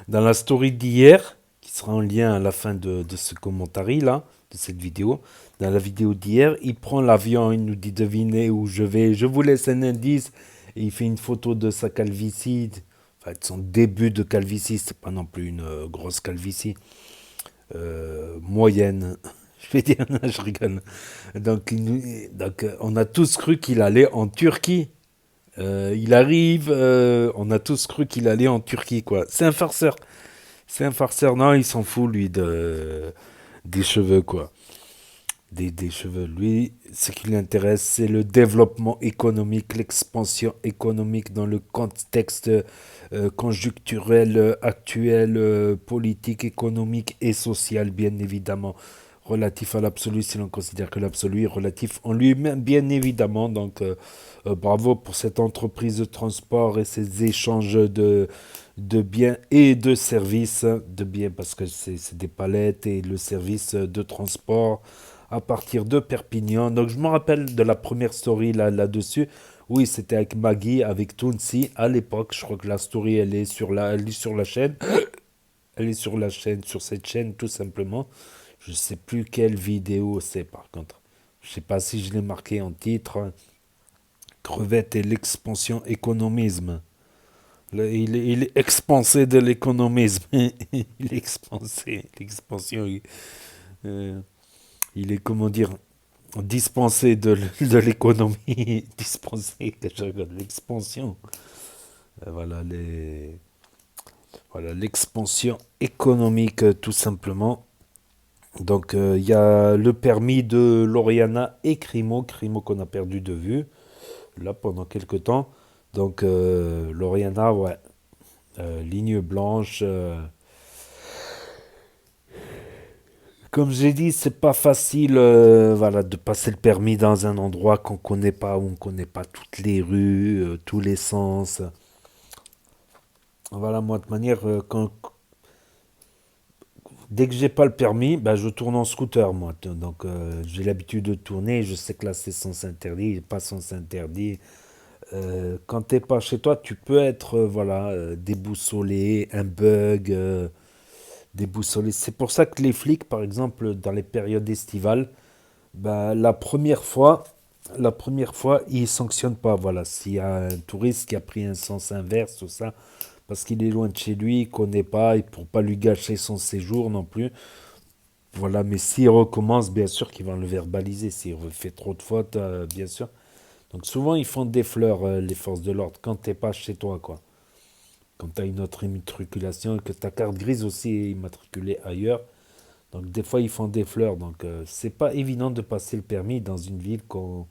Dans la story d'hier, qui sera en lien à la fin de ce commentary là, de cette vidéo. Dans la vidéo d'hier, il prend l'avion, il nous dit devinez où je vais, je vous laisse un indice. Et il fait une photo de sa calvitie, enfin de son début de calvitie, c'est pas non plus une grosse calvitie, moyenne. Je vais dire, non, je rigole. Donc on a tous cru qu'il allait en Turquie. Il arrive, on a tous cru qu'il allait en Turquie, quoi. C'est un farceur. C'est un farceur. Non, il s'en fout, lui, des cheveux, quoi. Des cheveux. Lui, ce qui l'intéresse, c'est le développement économique, l'expansion économique dans le contexte conjoncturel actuel, politique, économique et social, bien évidemment. Relatif à l'absolu, si l'on considère que l'absolu est relatif en lui-même, bien évidemment. Donc, bravo pour cette entreprise de transport et ces échanges de biens et de services. De biens parce que c'est des palettes et le service de transport à partir de Perpignan. Donc, je me rappelle de la première story là-dessus. Oui, c'était avec Maggie, avec Tounsi à l'époque. Je crois que la story, elle est sur la chaîne. Elle est sur la chaîne, sur cette chaîne, tout simplement. Je ne sais plus quelle vidéo c'est par contre. Je ne sais pas si je l'ai marqué en titre. Crevette et l'expansion économisme. Il est expansé de l'économisme. Il est expansé. L'expansion. Il est, comment dire, dispensé de l'économie. Dispensé, que je regarde, l'expansion. Voilà, l'expansion économique, tout simplement. Donc, il y a le permis de Lauriana et Crimo qu'on a perdu de vue, là, pendant quelques temps. Donc, Lauriana, ouais, ligne blanche. Comme j'ai dit, c'est pas facile voilà, de passer le permis dans un endroit qu'on connaît pas, où on connaît pas toutes les rues, tous les sens. Voilà, moi, de manière, dès que j'ai pas le permis, ben, je tourne en scooter, moi. Donc, j'ai l'habitude de tourner. Je sais que là, c'est sens interdit, pas sens interdit. Quand t'es pas chez toi, tu peux être, déboussolé, un bug, déboussolé. C'est pour ça que les flics, par exemple, dans les périodes estivales, ben, la première fois, ils sanctionnent pas. Voilà, s'il y a un touriste qui a pris un sens inverse, tout ça, parce qu'il est loin de chez lui, il ne connaît pas, et pour pas lui gâcher son séjour non plus. Voilà, mais s'il recommence, bien sûr qu'ils vont le verbaliser. S'il fait trop de fautes, bien sûr. Donc souvent, ils font des fleurs, les forces de l'ordre, quand tu n'es pas chez toi, quoi. Quand tu as une autre immatriculation et que ta carte grise aussi est immatriculée ailleurs. Donc des fois, ils font des fleurs. Donc c'est pas évident de passer le permis dans une ville qu'on...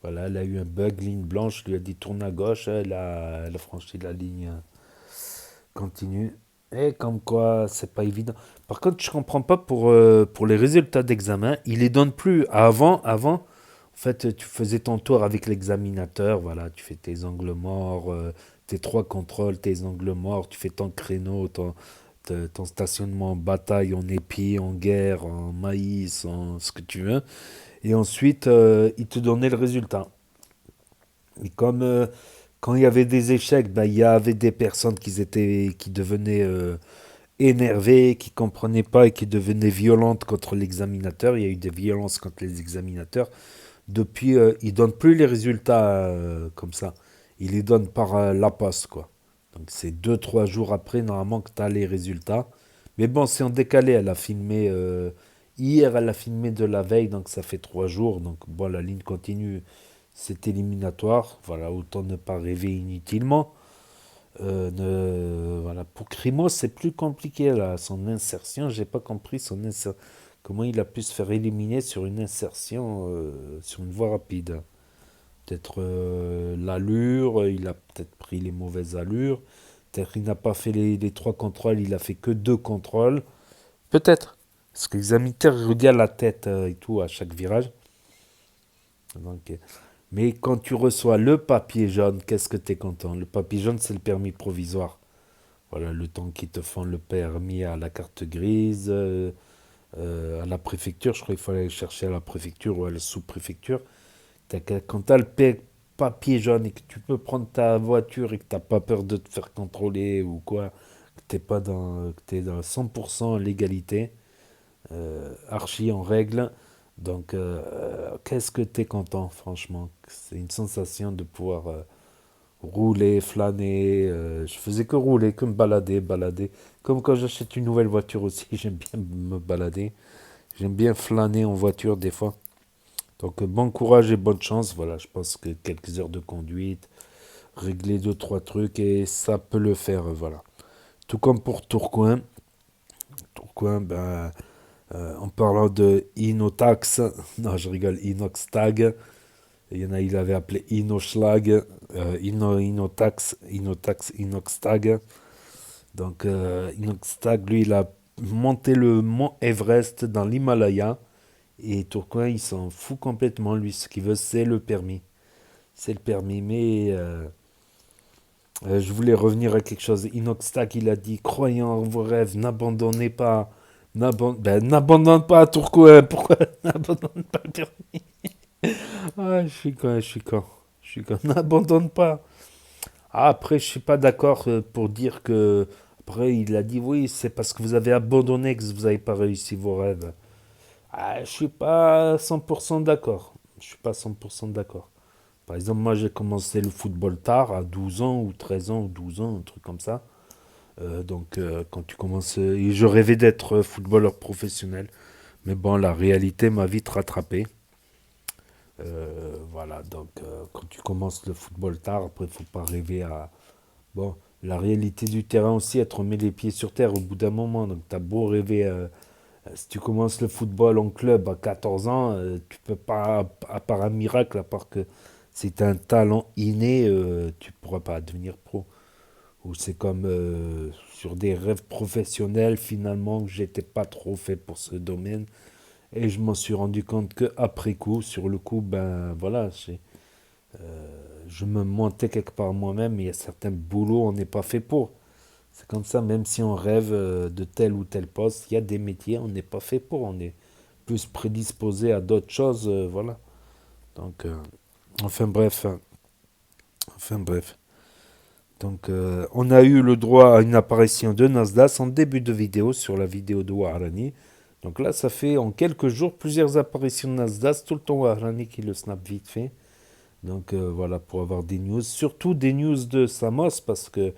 Voilà, elle a eu un bug, ligne blanche, lui a dit tourne à gauche, elle a franchi la ligne continue. Et comme quoi, c'est pas évident. Par contre, je comprends pas pour les résultats d'examen, ils les donnent plus. Avant, en fait, tu faisais ton tour avec l'examinateur, voilà, tu fais tes angles morts, tes 3 contrôles, tes angles morts, tu fais ton créneau, ton stationnement en bataille, en épi, en guerre, en maïs, en ce que tu veux. Et ensuite, ils te donnaient le résultat. Et comme quand il y avait des échecs, il y avait des personnes qui devenaient énervées, qui comprenaient pas et qui devenaient violentes contre l'examinateur. Il y a eu des violences contre les examinateurs. Depuis, ils donnent plus les résultats comme ça. Ils les donnent par la poste, quoi. Donc c'est 2-3 jours après, normalement, que tu as les résultats. Mais bon, c'est en décalé. Elle a filmé hier, elle a filmé de la veille, donc ça fait 3 jours. Donc bon, la ligne continue, c'est éliminatoire. Voilà, autant ne pas rêver inutilement. Voilà. Pour Crimo, c'est plus compliqué là. Son insertion, j'ai pas compris comment il a pu se faire éliminer sur une insertion sur une voie rapide. Peut-être l'allure, il a peut-être pris les mauvaises allures. Peut-être qu'il n'a pas fait les 3 contrôles, il a fait que 2 contrôles. Peut-être. Parce que l'examinateur regarde la tête et tout à chaque virage. Donc, mais quand tu reçois le papier jaune, qu'est-ce que tu es content? Le papier jaune, c'est le permis provisoire. Voilà, le temps qu'ils te font le permis à la carte grise, à la préfecture. Je crois qu'il faut aller chercher à la préfecture ou à la sous-préfecture. Quand tu as le papier jaune et que tu peux prendre ta voiture et que tu n'as pas peur de te faire contrôler ou quoi, que tu es dans 100% légalité, archi en règle. Donc, qu'est-ce que tu es content, franchement. C'est une sensation de pouvoir rouler, flâner. Je faisais que rouler, que me balader. Comme quand j'achète une nouvelle voiture aussi, j'aime bien me balader. J'aime bien flâner en voiture des fois. Donc, bon courage et bonne chance. Voilà, je pense que quelques heures de conduite, régler 2-3 trucs et ça peut le faire. Voilà. Tout comme pour Tourcoing. Tourcoing, en parlant de Inotax, non, je rigole, Inoxtag. Il y en a, il avait appelé Inoschlag, Inotax, Inoxtag. Donc, Inoxtag, lui, il a monté le mont Everest dans l'Himalaya. Et Tourcoing, il s'en fout complètement. Lui, ce qu'il veut, c'est le permis. C'est le permis. Mais je voulais revenir à quelque chose. Inoxtag, il a dit, croyant en vos rêves, n'abandonnez pas. N'abandonne pas à Tourcoing. Pourquoi n'abandonne pas le permis? Ah, je suis con. N'abandonne pas. Ah, après, je suis pas d'accord pour dire que... Après, il a dit, oui, c'est parce que vous avez abandonné que vous n'avez pas réussi vos rêves. Ah, je suis pas 100% d'accord. Je suis pas 100% d'accord. Par exemple, moi, j'ai commencé le football tard, à 12 ans, ou 13 ans, ou 12 ans, un truc comme ça. Donc, quand tu commences... et je rêvais d'être footballeur professionnel. Mais bon, la réalité m'a vite rattrapé. Voilà, donc, quand tu commences le football tard, après, il ne faut pas rêver à... Bon, la réalité du terrain aussi, elle te remet les pieds sur terre au bout d'un moment. Donc, tu as beau rêver... si tu commences le football en club à 14 ans, tu peux pas, à part un miracle, à part que c'est un talent inné, tu pourras pas devenir pro. Ou c'est comme sur des rêves professionnels, finalement, que j'étais pas trop fait pour ce domaine. Et je m'en suis rendu compte qu'après coup, sur le coup, voilà, je me montais quelque part moi-même, il y a certains boulots, on n'est pas fait pour. C'est comme ça, même si on rêve de tel ou tel poste, il y a des métiers, on n'est pas fait pour, on est plus prédisposé à d'autres choses, voilà. Donc, enfin bref. Donc, on a eu le droit à une apparition de Nasdaq en début de vidéo, sur la vidéo de Wahrani. Donc là, ça fait en quelques jours plusieurs apparitions de Nasdaq, tout le temps Wahrani qui le snap vite fait. Donc voilà, pour avoir des news, surtout des news de Samos, parce que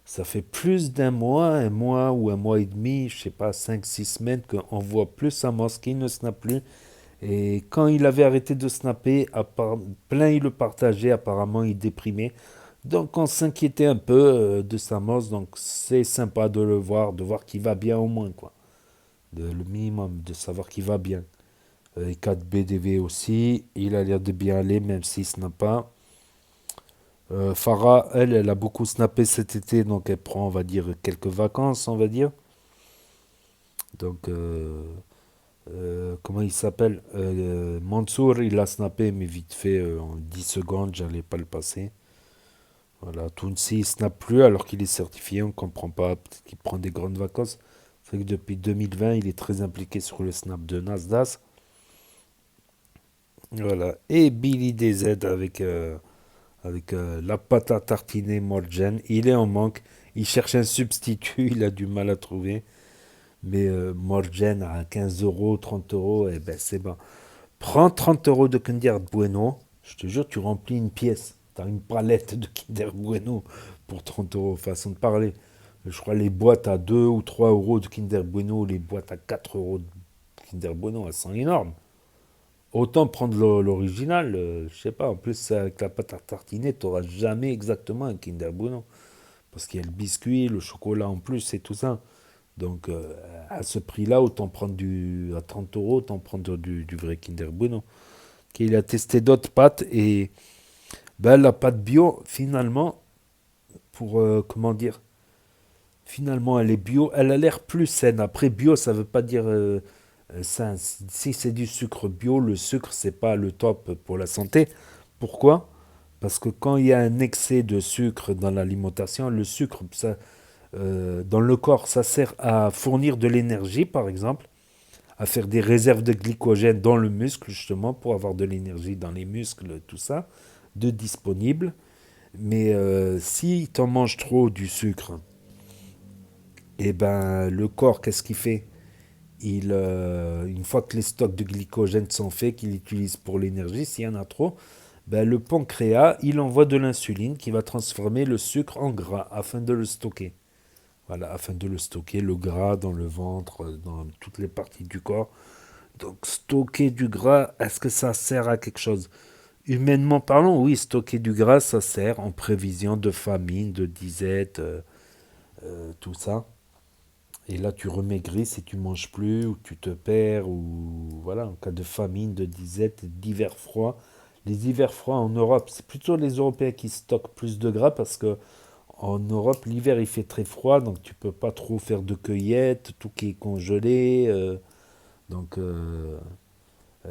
ça fait plus d'un mois, un mois ou un mois et demi, je sais pas, 5-6 semaines, qu'on voit plus Samos qui ne snap plus. Et quand il avait arrêté de snapper, plein il le partageait, apparemment il déprimait. Donc on s'inquiétait un peu de Samos, donc c'est sympa de le voir, de voir qu'il va bien au moins, quoi. Le minimum, de savoir qu'il va bien. Et 4BDV aussi, il a l'air de bien aller, même s'il ne snap pas. Farah, elle a beaucoup snappé cet été, donc elle prend, on va dire, quelques vacances, on va dire. Donc, comment il s'appelle Mansour, il a snappé, mais vite fait, en 10 secondes, j'allais pas le passer. Voilà, Tounsi, il snap plus, alors qu'il est certifié, on comprend pas, peut-être qu'il prend des grandes vacances. C'est que depuis 2020, il est très impliqué sur le snap de Nasdaq. Voilà, et Billy DZ avec la pâte à tartiner Morgen. Il est en manque. Il cherche un substitut. Il a du mal à trouver. Mais Morgen à 15 euros, 30 euros, eh ben c'est bon. Prends 30 euros de Kinder Bueno. Je te jure, tu remplis une pièce. Tu as une palette de Kinder Bueno pour 30 euros, façon de parler. Je crois les boîtes à 2 ou 3 euros de Kinder Bueno, les boîtes à 4 euros de Kinder Bueno, elles sont énormes. Autant prendre l'original, je sais pas, en plus avec la pâte à tartiner, tu n'auras jamais exactement un Kinder Bueno. Parce qu'il y a le biscuit, le chocolat en plus et tout ça. Donc à ce prix-là, autant prendre à 30 euros, autant prendre du vrai Kinder Bueno. Il a testé d'autres pâtes et ben, la pâte bio, finalement, pour comment dire, finalement elle est bio, elle a l'air plus saine. Après bio, ça veut pas dire sain. Si c'est du sucre bio, le sucre c'est pas le top pour la santé. Pourquoi? Parce que quand il y a un excès de sucre dans l'alimentation, le sucre, ça, dans le corps, ça sert à fournir de l'énergie, par exemple, à faire des réserves de glycogène dans le muscle, justement, pour avoir de l'énergie dans les muscles, tout ça, de disponible. Mais si tu en manges trop du sucre, eh ben, le corps, qu'est-ce qu'il fait? Une fois que les stocks de glycogène sont faits, qu'il utilise pour l'énergie, s'il y en a trop, ben, le pancréas, il envoie de l'insuline qui va transformer le sucre en gras afin de le stocker. Voilà, afin de le stocker, le gras dans le ventre, dans toutes les parties du corps. Donc, stocker du gras, est-ce que ça sert à quelque chose? Humainement parlant, oui, stocker du gras, ça sert en prévision de famine, de disette, tout ça. Et là, tu remaigris si tu manges plus, ou tu te perds, ou voilà, en cas de famine, de disette, d'hiver froid. Les hivers froids en Europe, c'est plutôt les Européens qui stockent plus de gras parce que en Europe, l'hiver, il fait très froid, donc tu peux pas trop faire de cueillette, tout qui est congelé. Donc,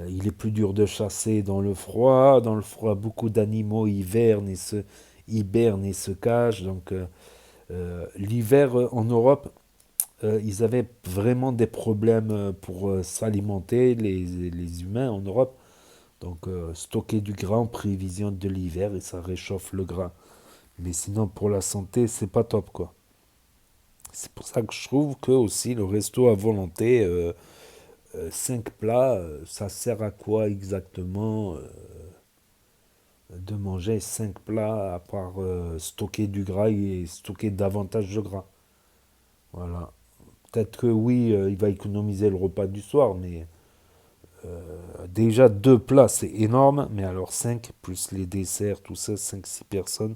il est plus dur de chasser dans le froid. Dans le froid, beaucoup d'animaux hibernent et se cachent. Donc, l'hiver en Europe, ils avaient vraiment des problèmes pour s'alimenter, les humains en Europe. Donc, stocker du gras en prévision de l'hiver et ça réchauffe le gras. Mais sinon, pour la santé, c'est pas top, quoi. C'est pour ça que je trouve que aussi le resto à volonté, 5 plats, ça sert à quoi exactement de manger 5 plats à part stocker du gras et stocker davantage de gras. Voilà. Peut-être que oui, il va économiser le repas du soir, mais déjà 2 plats, c'est énorme, mais alors 5, plus les desserts, tout ça, 5-6 personnes.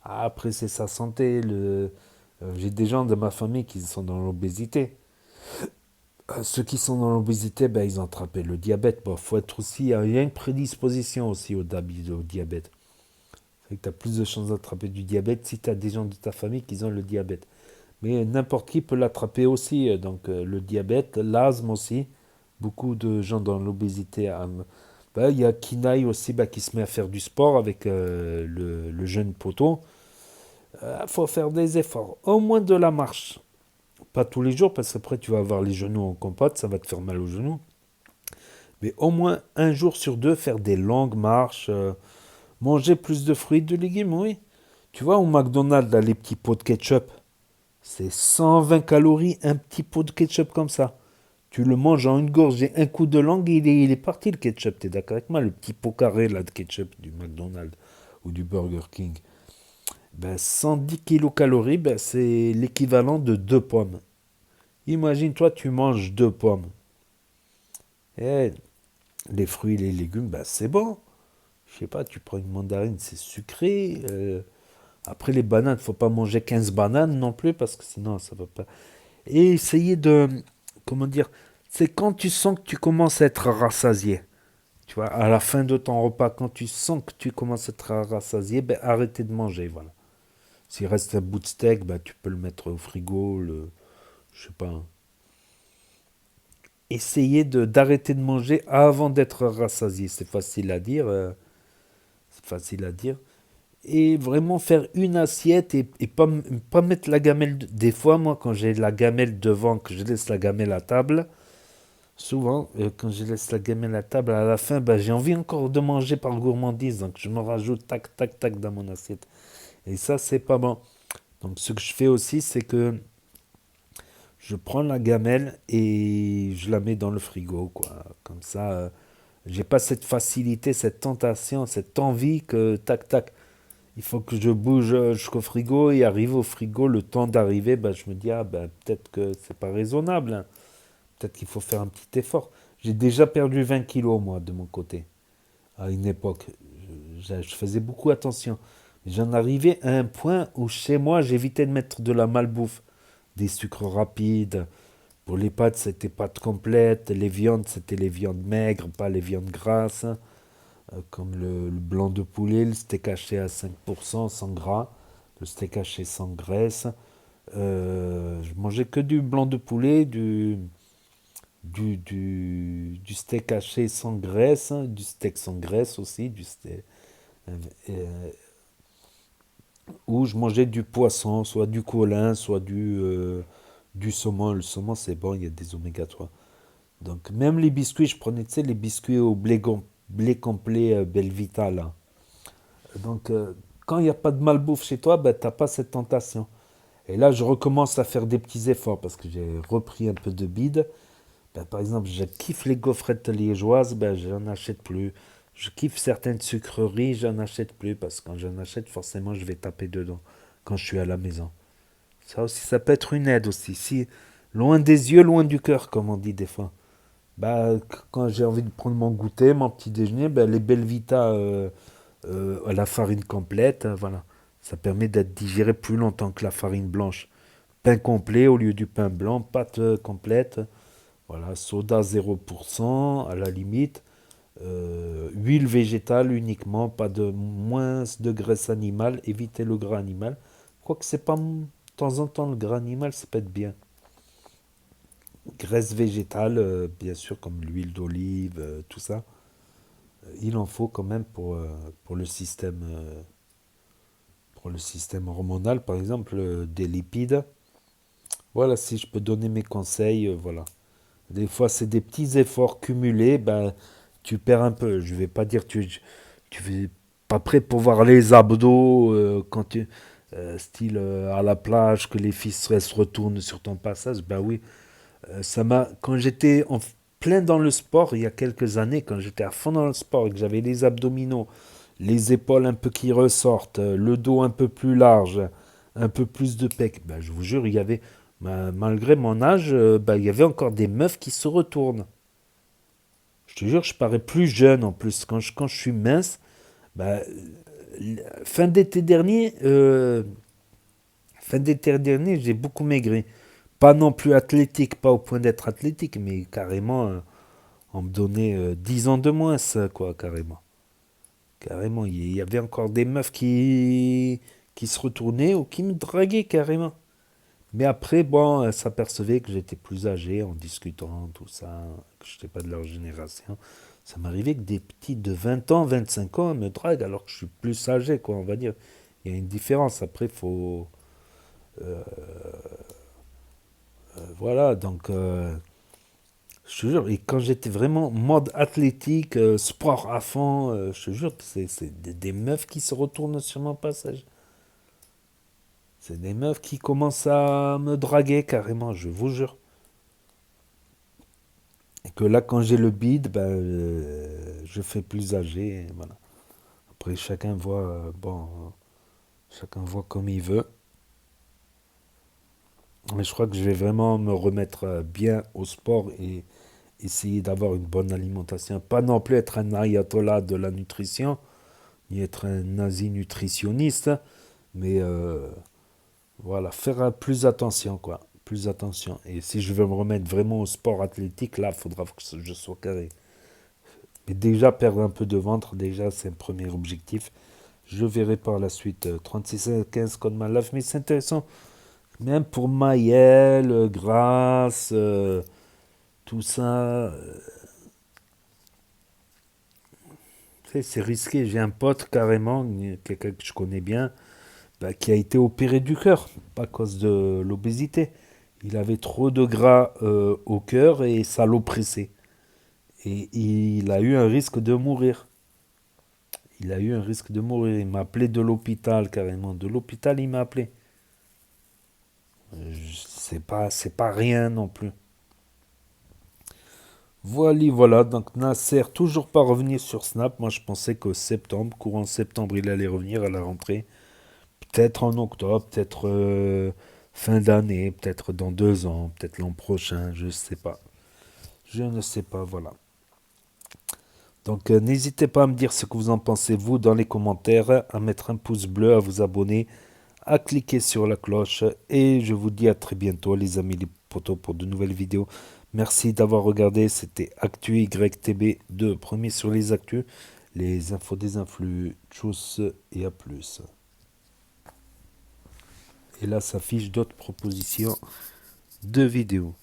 Après, c'est sa santé. J'ai des gens de ma famille qui sont dans l'obésité. Ceux qui sont dans l'obésité, ben, ils ont attrapé le diabète. Bon, faut être aussi, il y a une prédisposition aussi au diabète. C'est que tu as plus de chances d'attraper du diabète si tu as des gens de ta famille qui ont le diabète. Mais n'importe qui peut l'attraper aussi. Donc le diabète, l'asthme aussi. Beaucoup de gens dans l'obésité. Ben, il y a Kinaï aussi qui se met à faire du sport avec le jeune poteau. Faut faire des efforts, au moins de la marche. Pas tous les jours, parce qu'après tu vas avoir les genoux en compote, ça va te faire mal aux genoux. Mais au moins un jour sur 2, faire des longues marches, manger plus de fruits et de légumes, oui. Tu vois, au McDonald's, là, les petits pots de ketchup, c'est 120 calories, un petit pot de ketchup comme ça. Tu le manges en une gorgée, un coup de langue, et il est parti le ketchup. T'es d'accord avec moi? Le petit pot carré là, de ketchup du McDonald's ou du Burger King. Ben, 110 kilocalories, ben, c'est l'équivalent de 2 pommes. Imagine-toi, tu manges 2 pommes. Et les fruits et les légumes, ben, c'est bon. Je sais pas, tu prends une mandarine, c'est sucré. Après, les bananes, faut pas manger 15 bananes non plus, parce que sinon, ça va pas. Et essayer de... Comment dire? C'est quand tu sens que tu commences à être rassasié. Tu vois, à la fin de ton repas, quand tu sens que tu commences à être rassasié, ben, arrêtez de manger, voilà. S'il reste un bout de steak, ben, tu peux le mettre au frigo, je sais pas. Essayez d'arrêter de manger avant d'être rassasié. C'est facile à dire. Et vraiment faire une assiette et pas mettre la gamelle. Des fois, moi, quand j'ai la gamelle devant, que je laisse la gamelle à table, Souvent, quand je laisse la gamelle à table, à la fin, j'ai envie encore de manger par gourmandise. Donc, je me rajoute tac, tac, tac dans mon assiette. Et ça, c'est pas bon. Donc, ce que je fais aussi, c'est que je prends la gamelle et je la mets dans le frigo, quoi. Comme ça, j'ai pas cette facilité, cette tentation, cette envie que tac, tac. Il faut que je bouge jusqu'au frigo et arrive au frigo, le temps d'arriver, je me dis, peut-être que c'est pas raisonnable, hein. Peut-être qu'il faut faire un petit effort. J'ai déjà perdu 20 kilos, moi, de mon côté, à une époque. Je faisais beaucoup attention. J'en arrivais à un point où, chez moi, j'évitais de mettre de la malbouffe. Des sucres rapides. Pour les pâtes, c'était pâtes complètes. Les viandes, c'était les viandes maigres, pas les viandes grasses. Comme le blanc de poulet, le steak haché à 5%, sans gras. Le steak haché sans graisse. Je mangeais que du blanc de poulet, du steak haché sans graisse, du steak sans graisse aussi, où je mangeais du poisson, soit du colin, soit du saumon. Le saumon, c'est bon, il y a des oméga 3. Donc, même les biscuits, je prenais, tu sais, les biscuits au blé complet Belvita, là. Donc, quand il n'y a pas de malbouffe chez toi, tu n'as pas cette tentation. Et là, je recommence à faire des petits efforts parce que j'ai repris un peu de bide. Par exemple, je kiffe les gaufrettes liégeoises, j'en achète plus. Je kiffe certaines sucreries, j'en achète plus parce que quand j'en achète, forcément, je vais taper dedans quand je suis à la maison. Ça aussi, ça peut être une aide aussi. Si, loin des yeux, loin du cœur, comme on dit des fois. Quand j'ai envie de prendre mon goûter, mon petit déjeuner, les Belvita à la farine complète, voilà. Ça permet d'être digéré plus longtemps que la farine blanche. Pain complet au lieu du pain blanc, pâte complète. Voilà, soda 0% à la limite. Huile végétale uniquement, pas de moins de graisse animale, évitez le gras animal. Quoique c'est pas de temps en temps le gras animal, ça peut être bien. Graisse végétale, bien sûr, comme l'huile d'olive, tout ça. Il en faut quand même pour le système hormonal, par exemple, des lipides. Voilà, si je peux donner mes conseils, voilà. Des fois, c'est des petits efforts cumulés, tu perds un peu. Je vais pas dire tu es pas prêt pour voir les abdos quand style à la plage, que les filles se retournent sur ton passage. Oui, quand j'étais plein dans le sport, il y a quelques années, quand j'étais à fond dans le sport et que j'avais les abdominaux, les épaules un peu qui ressortent, le dos un peu plus large, un peu plus de pec, je vous jure, il y avait... malgré mon âge, il y avait encore des meufs qui se retournent. Je te jure, je parais plus jeune en plus. Quand je suis mince, fin d'été dernier, j'ai beaucoup maigri. Pas non plus athlétique, pas au point d'être athlétique, mais carrément, on me donnait 10 ans de moins, ça, quoi, carrément. Carrément, il y avait encore des meufs qui se retournaient ou qui me draguaient carrément. Mais après, elles s'apercevaient que j'étais plus âgé en discutant, tout ça, que je n'étais pas de leur génération. Ça m'arrivait que des petits de 20 ans, 25 ans me draguent alors que je suis plus âgé, quoi, on va dire. Il y a une différence. Après, il faut... voilà, donc... je te jure, et quand j'étais vraiment mode athlétique, sport à fond, je te jure, c'est des meufs qui se retournent sur mon passage. C'est des meufs qui commencent à me draguer carrément, je vous jure. Et que là, quand j'ai le bide, je fais plus âgé. Et voilà. Après, chacun voit comme il veut. Mais je crois que je vais vraiment me remettre bien au sport et essayer d'avoir une bonne alimentation. Pas non plus être un ayatollah de la nutrition, ni être un nazi nutritionniste, mais... voilà, faire plus attention, quoi. Plus attention. Et si je veux me remettre vraiment au sport athlétique, là, il faudra que je sois carré. Mais déjà, perdre un peu de ventre, déjà, c'est un premier objectif. Je verrai par la suite. 36 à 15 code Malaf, mais c'est intéressant. Même pour Maëlle, Grace, tout ça. C'est risqué. J'ai un pote, carrément, quelqu'un que je connais bien, qui a été opéré du cœur, pas à cause de l'obésité. Il avait trop de gras au cœur et ça l'oppressait. Et il a eu un risque de mourir. Il a eu un risque de mourir. Il m'a appelé de l'hôpital, carrément. De l'hôpital, il m'a appelé. C'est pas rien non plus. Voilà. Donc Nasser, toujours pas revenu sur Snap. Moi, je pensais qu'au septembre, courant septembre, il allait revenir à la rentrée. Peut-être en octobre, peut-être fin d'année, peut-être dans 2 ans, peut-être l'an prochain, je sais pas. Je ne sais pas, voilà. Donc n'hésitez pas à me dire ce que vous en pensez, vous, dans les commentaires, à mettre un pouce bleu, à vous abonner, à cliquer sur la cloche. Et je vous dis à très bientôt, les amis, les potos, pour de nouvelles vidéos. Merci d'avoir regardé, c'était Actu YTB 2, premier sur les actus, les infos des influx. Tchuss et à plus. Et là s'affiche d'autres propositions de vidéos.